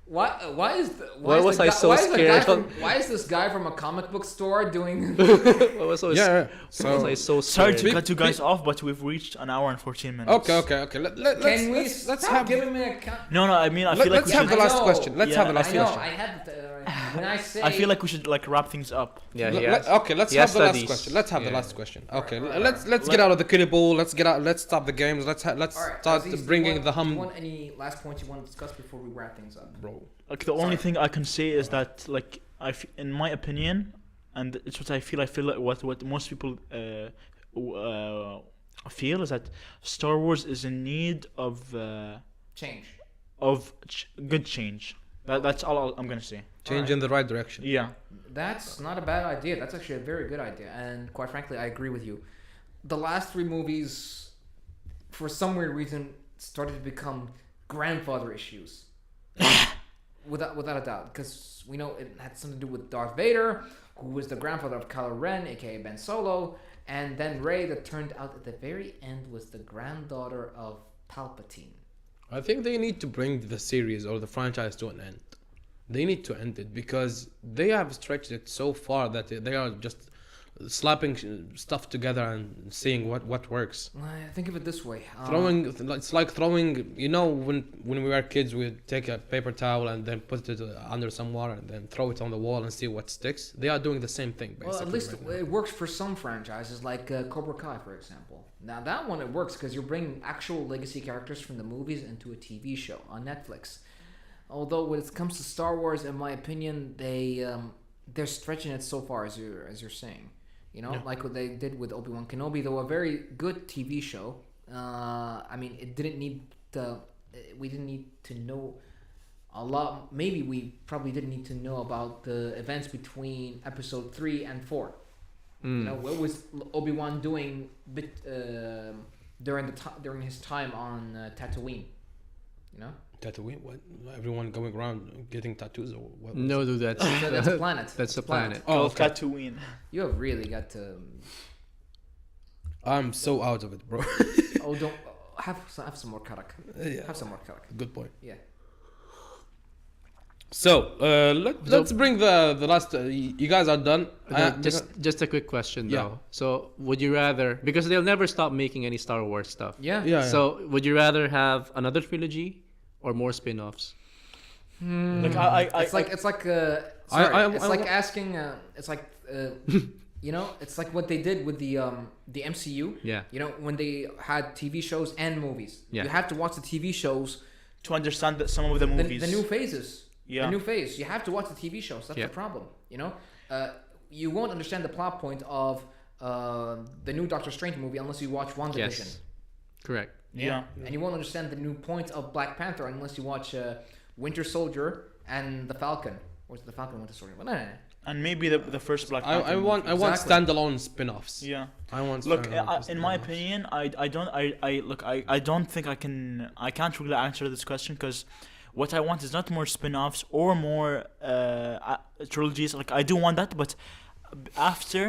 Why is the, Why was I so why is the guy scared? why is this guy from a comic book store doing? I was so yeah. why was So I so sorry scared? to cut you guys off, but we've reached an hour and 14 minutes. okay. Can we let's stop have giving me a? No, I mean I feel like let's we have should. the last I know. question. Let's Yeah, have the last I know. question. I had when I say. I feel like we should like wrap things up. Yeah, Okay, let's he have has the last studies. question. Let's have the Yeah. last question. Okay, Alright. let's get out of the kiddie pool. Let's get out. Let's stop the games. Let's All right, start Aziz, do you bringing want- the Do you hum. want any last points you want to discuss before we wrap things up? Bro, Like the only thing I can say is that like in my opinion, and it's what I feel. I feel like what most people feel is that Star Wars is in need of Change. good change. That's all I'm gonna say. change in the right direction. Yeah. That's not a bad idea. That's actually a very good idea, and quite frankly, I agree with you. The last three movies, for some weird reason, started to become grandfather issues. without a doubt, because we know it had something to do with Darth Vader, who was the grandfather of Kylo Ren, aka Ben Solo, and then Rey, that turned out at the very end was the granddaughter of Palpatine. I think they need to bring the series or the franchise to an end. They need to end it because they have stretched it so far that they are just slapping stuff together and seeing what works. Think of it this way: It's like throwing. You know, when we were kids, we'd take a paper towel and then put it under some water and then throw it on the wall and see what sticks. They are doing the same thing basically. Well, at least right now. it works for some franchises, like Cobra Kai, for example. Now that one it works because you're bringing actual legacy characters from the movies into a TV show on Netflix. Although when it comes to Star Wars, in my opinion, they're stretching it so far, as you're saying. You know, Yeah. like what they did with Obi-Wan Kenobi, though a very good TV show. I mean, it didn't need to. We didn't need to know a lot. Maybe we probably didn't need to know about the events between Episode 3 and 4. You know, what was Obi-Wan doing during his time on Tatooine? You know, Tatooine? What? Everyone going around getting tattoos or what? No, dude, that's that's a planet. that's the planet. Oh, Called okay. Tatooine. You have really got to. I'm so out of it, bro. Oh, don't have some more karak. Yeah. Have some more karak. Good point. Yeah. So let's bring the last. You guys are done. Just a quick question Yeah. though. So would you rather, because they'll never stop making any Star Wars stuff. Yeah. yeah. So would you rather have another trilogy or more spin-offs? Like It's like it's like asking. It's like you know. It's like what they did with the MCU. Yeah. You know, when they had TV shows and movies. Yeah. You have to watch the TV shows. to understand that some of the movies. The new phases. Yeah. The new phase. You have to watch the TV shows. That's Yeah. the problem. You know, you won't understand the plot point of the new Doctor Strange movie unless you watch WandaVision. Yes. Correct. Yeah. And you won't understand the new point of Black Panther unless you watch Winter Soldier and the Falcon. Or is it the Falcon Winter Soldier? Well, no. And maybe the first Black Panther. I want Exactly. standalone spin-offs. Yeah. I want. Look, standalone in my spin-offs. opinion, I don't think I can't really answer this question because what I want is not more spin-offs or more trilogies. Like I do want that, but after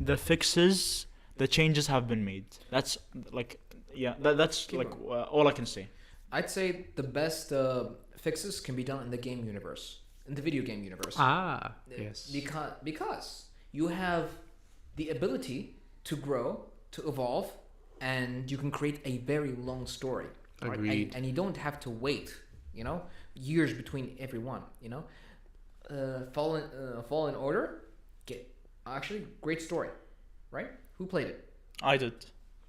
the fixes, the changes have been made. That's like that's Keep like all I can say. I'd say the best fixes can be done in the game universe, in the video game universe. Yes. Because you have the ability to grow, to evolve, and you can create a very long story. right? Agreed. And you don't have to wait, you know, years between every one, you know. Fallen Order. Actually, great story, right? Who played it? I did.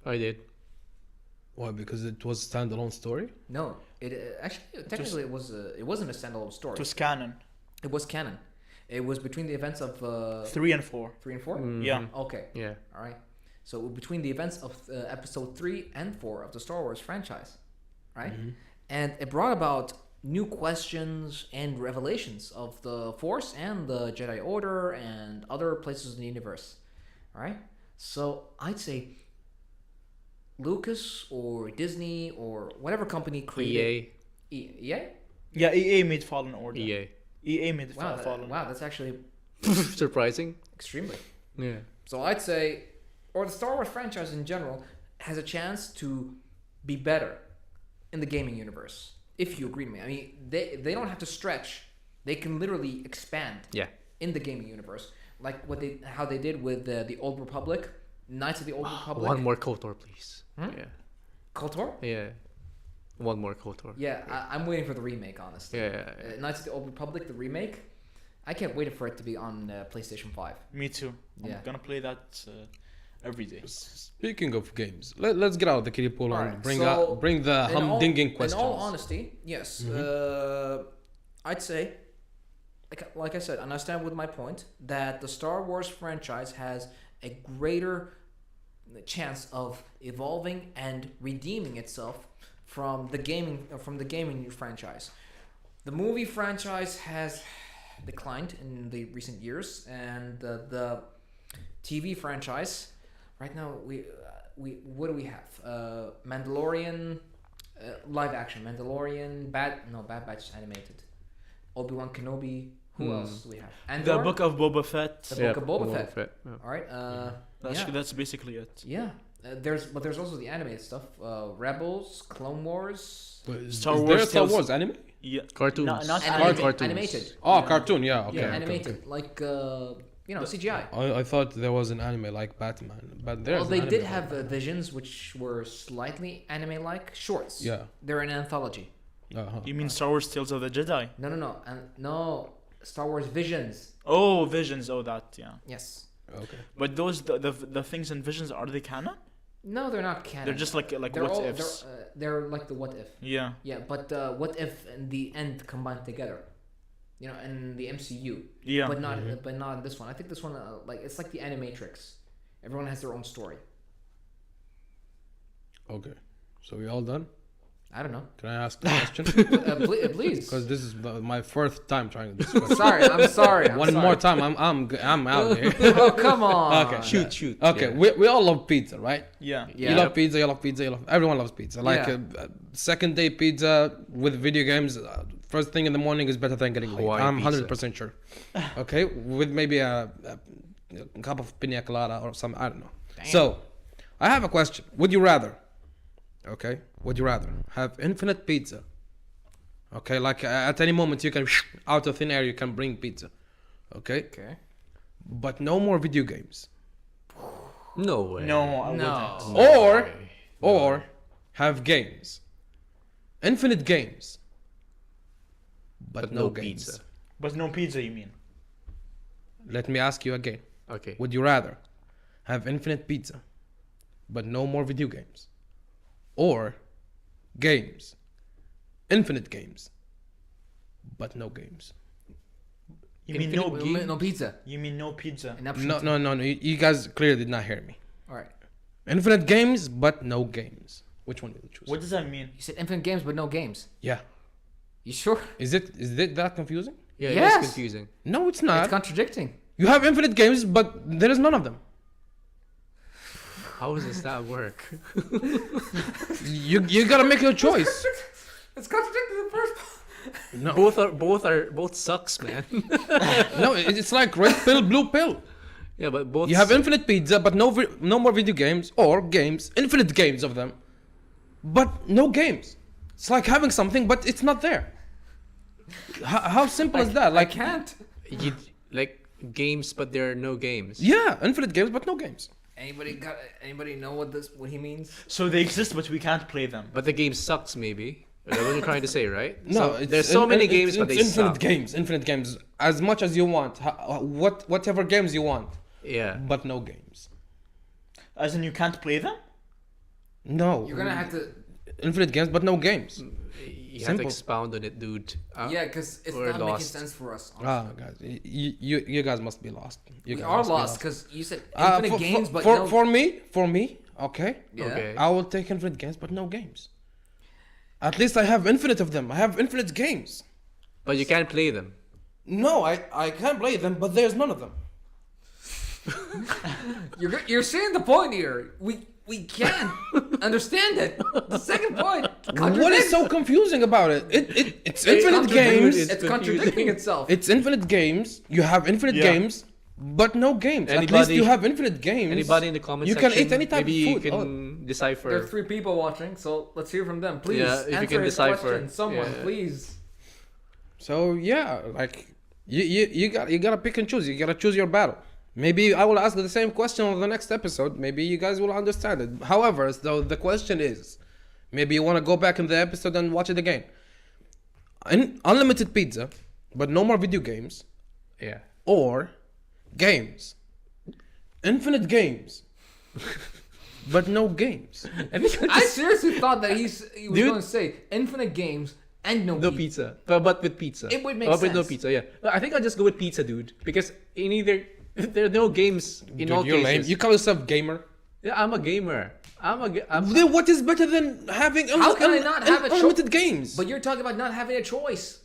I did. Why? Because it was a standalone story. No, it actually technically it wasn't a standalone story. It was canon. It was canon. It was between the events of 3 and 4. 3 and 4. Yeah. Okay. Yeah. All right. So between the events of episode 3 and 4 of the Star Wars franchise, right? And it brought about new questions and revelations of the Force and the Jedi Order and other places in the universe. All right. So I'd say Lucas or Disney or whatever company created EA. Yeah, EA made Fallen Order. EA. EA made Wow, Fallen. wow, that's actually Surprising. extremely. Yeah. So I'd say, or the Star Wars franchise in general has a chance to be better in the gaming universe. If you agree with me, I mean, they don't have to stretch; they can literally expand. Yeah. In the gaming universe, like how they did with the Old Republic, Knights of the Old Republic. One more KOTOR, please. Hmm? Yeah. KOTOR. Yeah. One more KOTOR. Yeah, I'm waiting for the remake, honestly. Yeah. Knights of the Old Republic, the remake. I can't wait for it to be on PlayStation 5. Me too. Yeah. I'm gonna play that every day. Speaking of games, let's get out of the kiddie pool and Alright, bring so the humdinging questions. In all honesty, yes. I'd say, like I said, and I stand with my point, that the Star Wars franchise has a greater chance of evolving and redeeming itself from the gaming franchise. The movie franchise has declined in the recent years, and the TV franchise right now we what do we have? Mandalorian live action, Mandalorian Bad Batch is animated, Obi-Wan Kenobi. Who else do we have? And The Book of Boba Fett. The Book of Boba Fett. Yeah. All right. That's basically it. Yeah. There's also the animated stuff. Rebels, Clone Wars. Star Is Wars there a Star tells- Wars anime? Yeah. Cartoons. Not Cartoons. Animated. Oh, cartoon. Yeah. Okay. Yeah, okay, animated. okay. Like CGI. I thought there was an anime like Batman, but there's. Well, they an did anime have like Visions, which were slightly anime-like shorts. Yeah. They're an anthology. Uh-huh. You mean Star Wars Tales of the Jedi? No. Star Wars Visions. Oh, Visions. Oh, that. Yeah. Yes. Okay. But those the things in Visions, are they canon? No, they're not canon. They're just like They're what all, ifs. They're like the what if. Yeah. Yeah, but what if and the end combined together, in the MCU. Yeah. But not in this one. I think this one it's like the Animatrix. Everyone has their own story. Okay. So we all done? I don't know. Can I ask a question? Please. Because this is my fourth time trying this question. I'm sorry. One more time, I'm out here. Oh, come on. Okay. Shoot. Okay, Yeah. we all love pizza, right? Yeah. Yeah. You love pizza, you love pizza, everyone loves pizza. Like Yeah. second day pizza with video games, first thing in the morning is better than getting late. Hawaii I'm pizza. 100% sure. Okay, with maybe a cup of pina colada or something, I don't know. Damn. So, I have a question. Would you rather, okay, would you rather have infinite pizza? Okay, like at any moment you can, out of thin air, you can bring pizza. Okay? Okay. But no more video games. No way. No, I No. wouldn't. Or have games. Infinite games. But no games. pizza. But no pizza, you mean? Let me ask you again. Okay. Would you rather have infinite pizza, but no more video games? Or games. Infinite games, but no games. You mean no game? No pizza. You mean no pizza? An option No, two. no. You guys clearly did not hear me. All right. Infinite games, but no games. Which one will you choose? What does that mean? You said infinite games, but no games. Yeah. You sure? Is it that confusing? Yeah, Yes. it's confusing. No, it's not. It's contradicting. You have infinite games, but there is none of them. How does that work? You gotta make your choice. It's contradicting the first. No, both sucks, man. no, it's like red pill, blue pill. Yeah, but both. You have infinite pizza, but no more video games, or games, infinite games of them, but no games. It's like having something, but it's not there. How simple is that? I Like, can't. You, like games, but there are no games. yeah, infinite games, but no games. Anybody know what he means? So they exist, but we can't play them. But the game sucks, maybe. That's what you're trying to say, right? No, So, there's so many games, but they infinite suck. games, infinite games, as much as you want, whatever games you want, Yeah. but no games. As in, you can't play them? No, You're gonna have to. infinite games, but no games. You have to Simple. expound on it, dude. Yeah, because it's we're not lost. making sense for us. Ah, guys, you guys must be lost. You We guys are must be lost because you said Uh, infinite games, but for, no. for me, okay, Yeah. Okay. I will take infinite games, but no games. At least I have infinite of them. I have infinite games. But you can't play them. No, I can play them, but there's none of them. You're seeing the point here. We can't understand it. The second point. What is so confusing about it? It's infinite contradicting. games. It's contradicting itself. It's infinite games. You have infinite Yeah. games, but no games. At least Anybody- you have infinite games. Anybody in the comment You section? can eat any type maybe of food. you can decipher. There are 3 people watching, so let's hear from them. Please Yeah, if you answer can his decipher. question. Someone, Yeah. please. So yeah, like you gotta pick and choose. You gotta choose your battle. Maybe I will ask the same question on the next episode. Maybe you guys will understand it. However, so the question is, maybe you want to go back in the episode and watch it again. Unlimited pizza, but no more video games, Yeah. or games, infinite games, but no games. I seriously thought that he was Dude. going to say infinite games and no No pizza. pizza, but with pizza. It would make But with no sense. pizza, yeah. But I think I'll just go with pizza, dude, because in either there are no games in Dude, all you're lame. cases. You call yourself gamer. Yeah, I'm a gamer. I'm Then what is better than having How can I not have a unlimited games? But you're talking about not having a choice.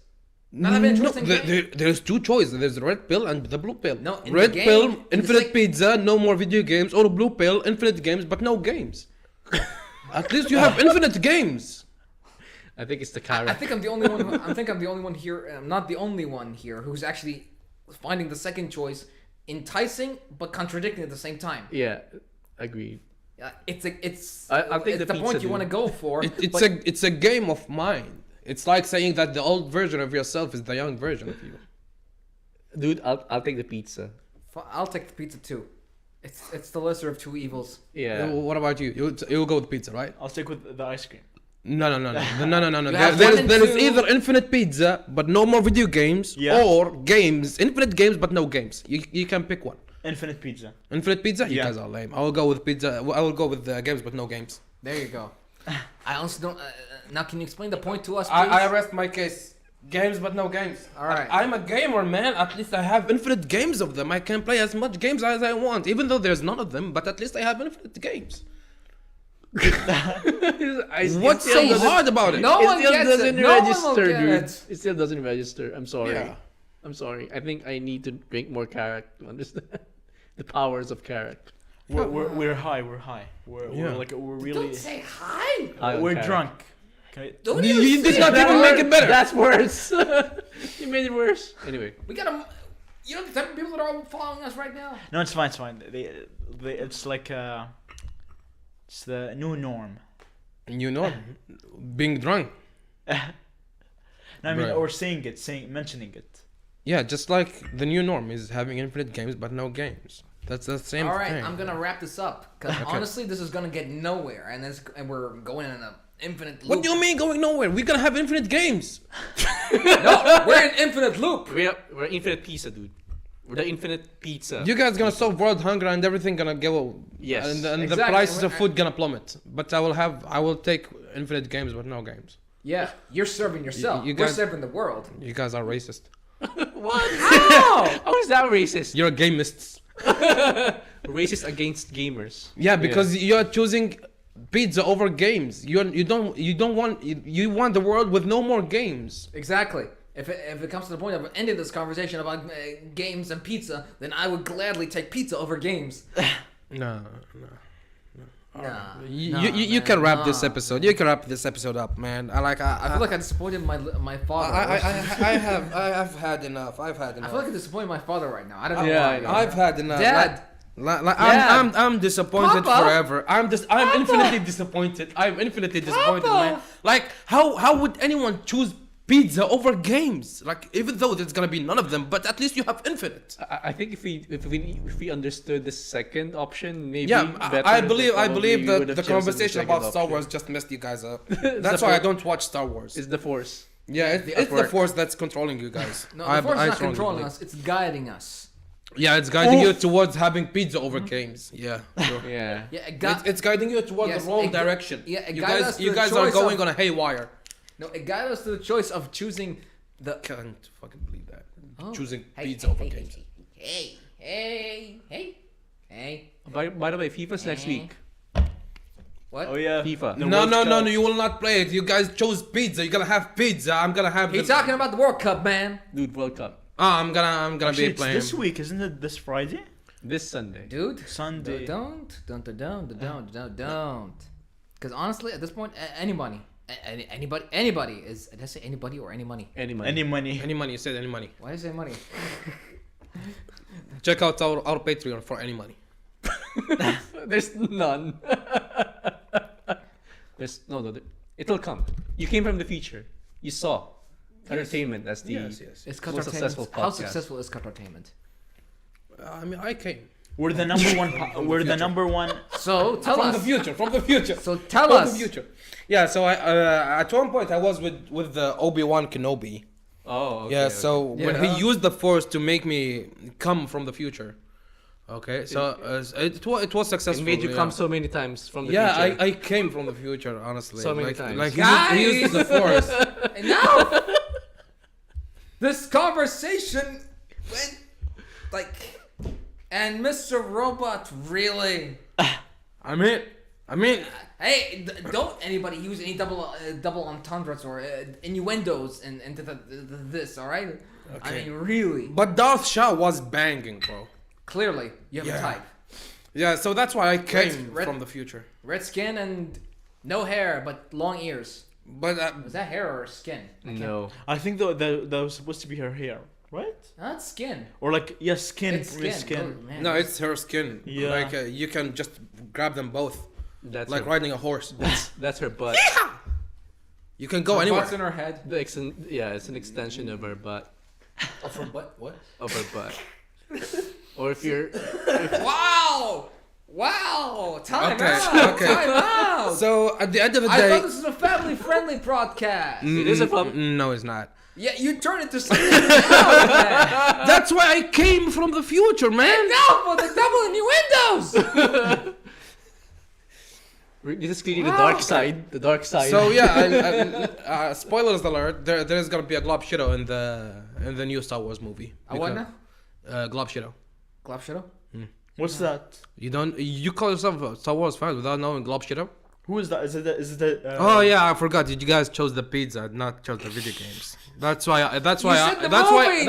Not having a choice in game. there's 2 choices. There's the red pill and the blue pill. No, in red the game, pill, in the infinite sec- pizza, no more video games, or blue pill, infinite games, but no games. At least you have infinite games. I think it's the I carrot. think I'm the only one. I think I'm the only one here. I'm not the only one here who's actually finding the second choice enticing but contradicting at the same time. Yeah, agreed. It's I'll take it's the the point pizza, you want to dude. go for. but It's a game of mind. It's like saying that the old version of yourself is the young version of you. Dude, I'll take the pizza. I'll take the pizza too. It's the lesser of 2 evils. Yeah. What about you? You'll go with pizza, right? I'll stick with the ice cream. No. You have There's, one and there's two. either infinite pizza, but no more video games, Yeah. or games, infinite games, but no games. You can pick one. Infinite pizza. Infinite pizza? You Yeah. guys are lame. I will go with pizza. I will go with games, but no games. There you go. I honestly don't. Now, can you explain the point to us, please? I rest my case. Games, but no games. All right. I'm a gamer, man. At least I have infinite games of them. I can play as much games as I want, even though there's none of them. But at least I have infinite games. What's so hard about it? No It one still gets doesn't it. No one will register, get dude. it. It still doesn't register. I'm sorry. Yeah. I'm sorry. I think I need to drink more carrot to understand the powers of carrot. We're high. We're high. We're really. Don't say hi. High on We're carrot. drunk. Okay. Don't You even did say not that even word. make it better. That's worse. You made it worse. Anyway. We gotta. You know the type of people that are following us right now. No, it's fine. It's fine. It's like it's the new norm. You know, being drunk. No, I mean, Right. or mentioning it. Yeah, just like the new norm is having infinite games, but no games. That's the same All right, thing. I'm gonna wrap this up because Okay. honestly, this is gonna get nowhere, and we're going in an infinite loop. What do you mean going nowhere? We're gonna have infinite games. No, we're in infinite loop. We're infinite pizza, dude. We're the infinite pizza. You guys gonna solve world hunger and everything gonna go. Yes. And the Exactly. prices of food gonna plummet. But I will take infinite games, but no games. Yeah, you're serving yourself. You We're guys- serving the world. You guys are racist. What? How? How is that racist? You're gamists. Racist against gamers. Yeah, because you're choosing pizza over games. You don't want you want the world with no more games. Exactly. If it comes to the point of ending this conversation about games and pizza, then I would gladly take pizza over games. No. Nah, You can wrap this episode. You can wrap this episode up, man. I feel like I disappointed my father. I've had enough. I've had I enough. feel like I disappointed my father right now. I don't know Yeah, why. I know. I've had enough. Dad. I'm disappointed Papa. forever. I'm infinitely disappointed. I'm infinitely disappointed, man. Like how would anyone choose pizza over games. Like, even though there's gonna be none of them, but at least you have infinite. I think if we understood the second option, maybe. Yeah, better, I then believe probably we that would have the chosen conversation second about Star option. Wars just messed you guys up. It's That's the why I for- don't watch Star Wars. It's the Force. Yeah, it's the Upward. Force that's controlling you guys. No, the force is not strongly controlling believe. us. It's guiding us. Yeah, it's guiding you towards having pizza over games. Yeah, sure. Yeah. Yeah, It's guiding you towards Yes, the wrong it gu- direction. yeah, it you guided guys, us to you the guys are choice going of- on a haywire. No, it guided us to the choice of choosing the. Can't fucking believe that. Oh. Choosing Hey, pizza hey, over hey, games. Hey. By the way, FIFA's next week. What? Oh yeah. FIFA. The No, World no, no, Cup. no, you will not play it. You guys chose pizza. You're gonna have pizza. I'm gonna have. He's talking about the World Cup, man. Dude, World Cup. I'm gonna Actually, be it's playing. this week, isn't it? This Friday? This Sunday. Dude. Sunday. Don't. Because honestly, at this point, anybody is. Did I say anybody or any money? Any money. Any money? Any money? You said any money. Why did I say money? Check out our Patreon for any money. There's none. There's no. It'll come. You came from the future. You saw. Entertainment as the Yes. It's most Qatartainment. successful How podcast. successful is Qatartainment? I mean, I came We're the number one. We're the number one. So tell from us. the future. From the future. So tell From us. the future. Yeah. So I at one point I was with the Obi-Wan Kenobi. Oh. Okay, Yeah. okay. So when he Yeah. used the Force to make me come from the future. Okay. So it was It successful. made you yeah. come so many times from the Yeah, future. I came from the future, honestly. So many like, times. Like he used the Guys! Force. And now, this conversation went like, and Mr. Robot really. I mean, Hey, don't anybody use any double entendres or innuendos into this, all right? I Okay. mean, really, but Darth Shah was banging, bro. clearly, you have Yeah. a type. Yeah, so that's why I came red- from the future. Red skin and no hair, but long ears. But Was that hair or skin? I can't- No. I think that was supposed to be her hair, right? That's skin. Or like skin. It's skin. Oh, man. no, it's her skin. Yeah. Like you can just grab them both, That's like her, riding a horse. that's her butt. You can go Her anywhere. butt's in her head. It's an extension of her butt. Of her butt? What? Of her butt. Or if you're Wow! Wow! Time Okay, out! okay. Time out! So at the end of the I day, thought this was a family-friendly broadcast. It is a fun. no, it's not. Yeah, you turn it to something else, man. That's why I came from the future, man. No, for the double innuendos. This is clearly the Wow. dark side. The dark side. So yeah, spoilers alert. There's gonna be a Glob Shadow in the new Star Wars movie. I what now? Glob Shadow. Glove Shadow? What's that? You call yourself a Star Wars fan without knowing Glob Shadow? Who is that? Is it the? Oh yeah, I forgot. You guys chose the pizza, not chose the video games. That's why. said the movie,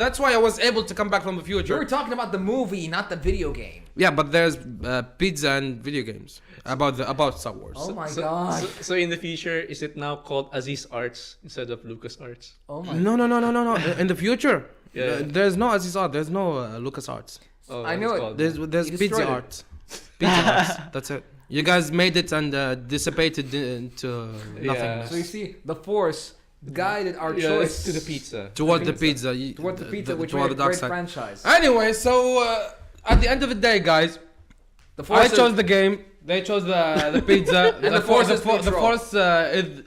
That's why I was able to come back from the You were future. talking about the movie, not the video game. Yeah, but there's pizza and video games about Star Wars. Oh my so, god. so in the future, is it now called Aziz Arts instead of Lucas Arts? Oh my. No. In the future, Yeah. there's no Aziz Art. There's no Lucas Arts. Oh, I what know it's it. called? There's You pizza destroyed it. art. Pizza arts. That's it. You guys made it and dissipated into nothingness. So you see, the Force guided our Yeah, choice it's to the pizza. Toward the pizza. Toward the pizza, which toward made a the dark great side. franchise. Anyway, so at the end of the day, guys, The I Force chose the game. They chose the pizza. And the Force is the neutral. Force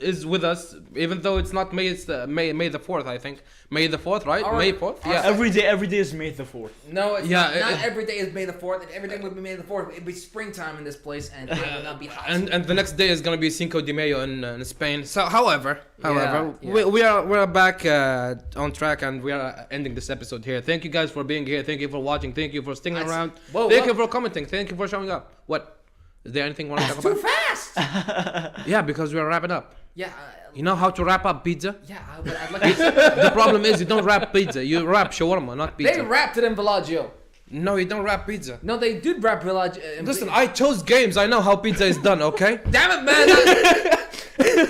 is with us, even though it's not May. It's May the 4th, I think. May the 4th, right? Our- May 4th. our- Yeah. Every day is May the 4th. No, it's Yeah, not it- every day is May the 4th, and every day would be May the 4th. It'd be springtime in this place, and it would not be hot. And the next day is gonna be Cinco de Mayo in Spain. So, however, yeah. we're back on track, and we are ending this episode here. Thank you guys for being here. Thank you for watching. Thank you for sticking That's- around. Whoa, Thank what? you for commenting. Thank you for showing up. What? Is there anything you want to talk Too about? fast! Yeah, because we're wrapping up. Yeah, You know how to wrap up pizza? but I'd like to... The problem is you don't wrap pizza. You wrap shawarma, not They pizza. wrapped it in Villaggio. No, you don't wrap pizza. No, they did wrap Villaggio. Listen, I chose games. I know how pizza is done. Okay. Damn it, man!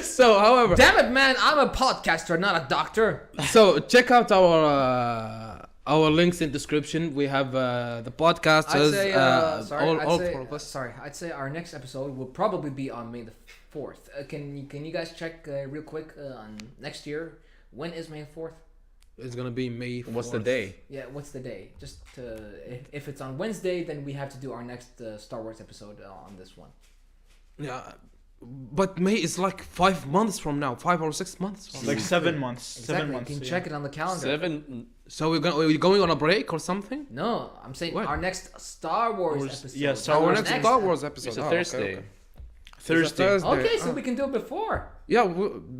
So, however, Damn it, man! I'm a podcaster, not a doctor. so check out our links in description. We have the podcast. I'd say, all four of us. sorry. I'd say our next episode will probably be on May the 4th. Can you guys check real quick on next year When is May 4th? It's gonna be May 4th. What's the day? Yeah, what's the day? Just if it's on Wednesday, then we have to do our next Star Wars episode on this one. Yeah, but May is like 5 months from now, 5 or 6 months. From Like now. 7 months. Exactly. 7 months. You can yeah. check it on the calendar. 7. So we're going on a break or something? No, I'm saying What? our next Star Wars Or- episode. yeah, Star Our Wars next Star Wars episode. It's a Oh, okay, Thursday. okay. Thursday. It's a Okay, so Ah. we can do it before. Yeah,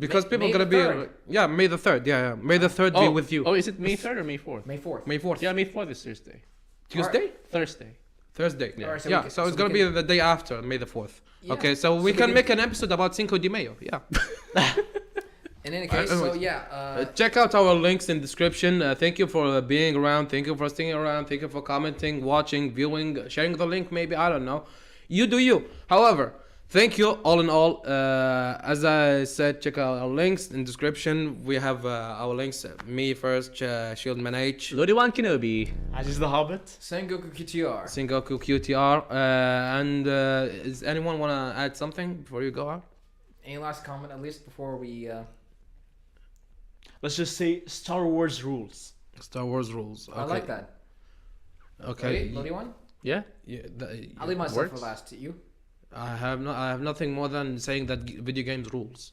because May- people May gonna the be 3rd. yeah, May the 3rd. Yeah, May the 3rd be with you. Oh, is it May 3rd or May 4th? May 4th. May 4th. Yeah, May 4th is Thursday. Tuesday, Thursday. Thursday. Yeah. Alright, so Yeah, we so can- it's we gonna be can- the day after May the 4th. Yeah. Okay, so we we can can- make an episode about Cinco de Mayo. Yeah. In any case, so anyways. yeah. Check out our links in description. Thank you for being around. Thank you for staying around. Thank you for commenting, watching, viewing, sharing the link. Maybe I don't know. You do you. However, thank you all in all. As I said, check out our links in description. We have our links. Me first, Shieldman H, Lodi-Wan Kenobi. Aziz the Hobbit. Sengoku QTR. Sengoku QTR, and is anyone wanna add something before you go out? Any last comment, at least before we? Let's just say Star Wars rules. Star Wars rules. Okay. I like that. Okay. Lodi one. Yeah. Yeah, I'll leave myself works. for last. You. I have nothing more than saying that video games rules.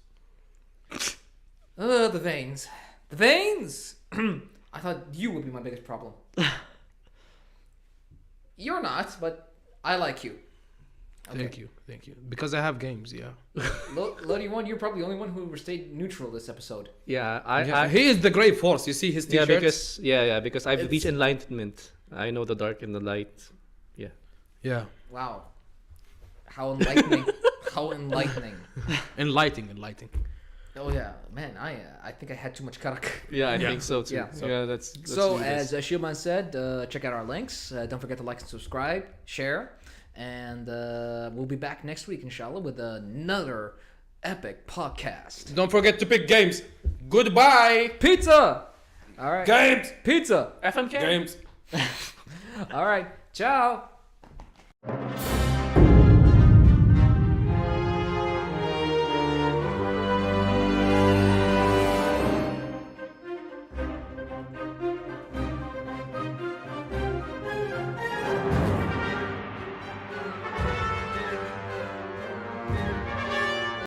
The veins. The veins. I thought you would be my biggest problem. You're not, but I like you. Okay. Thank you. Because I have games, yeah. Lodi one, you're probably the only one who stayed neutral this episode. Yeah, He is the great force. You see his yeah, t-shirts? because I've It's- reached enlightenment. I know the dark and the light. Yeah. Wow. How enlightening. How enlightening. Enlightening. Oh yeah, man. I think I had too much karak. Yeah, I think so too. Yeah. Yeah, that's So really as Shieldman said, check out our links. Don't forget to like and subscribe, share, and we'll be back next week, inshallah, with another epic podcast. Don't forget to pick games. Goodbye. Pizza. All right. Games. Pizza. FMK. Games. All right. Ciao.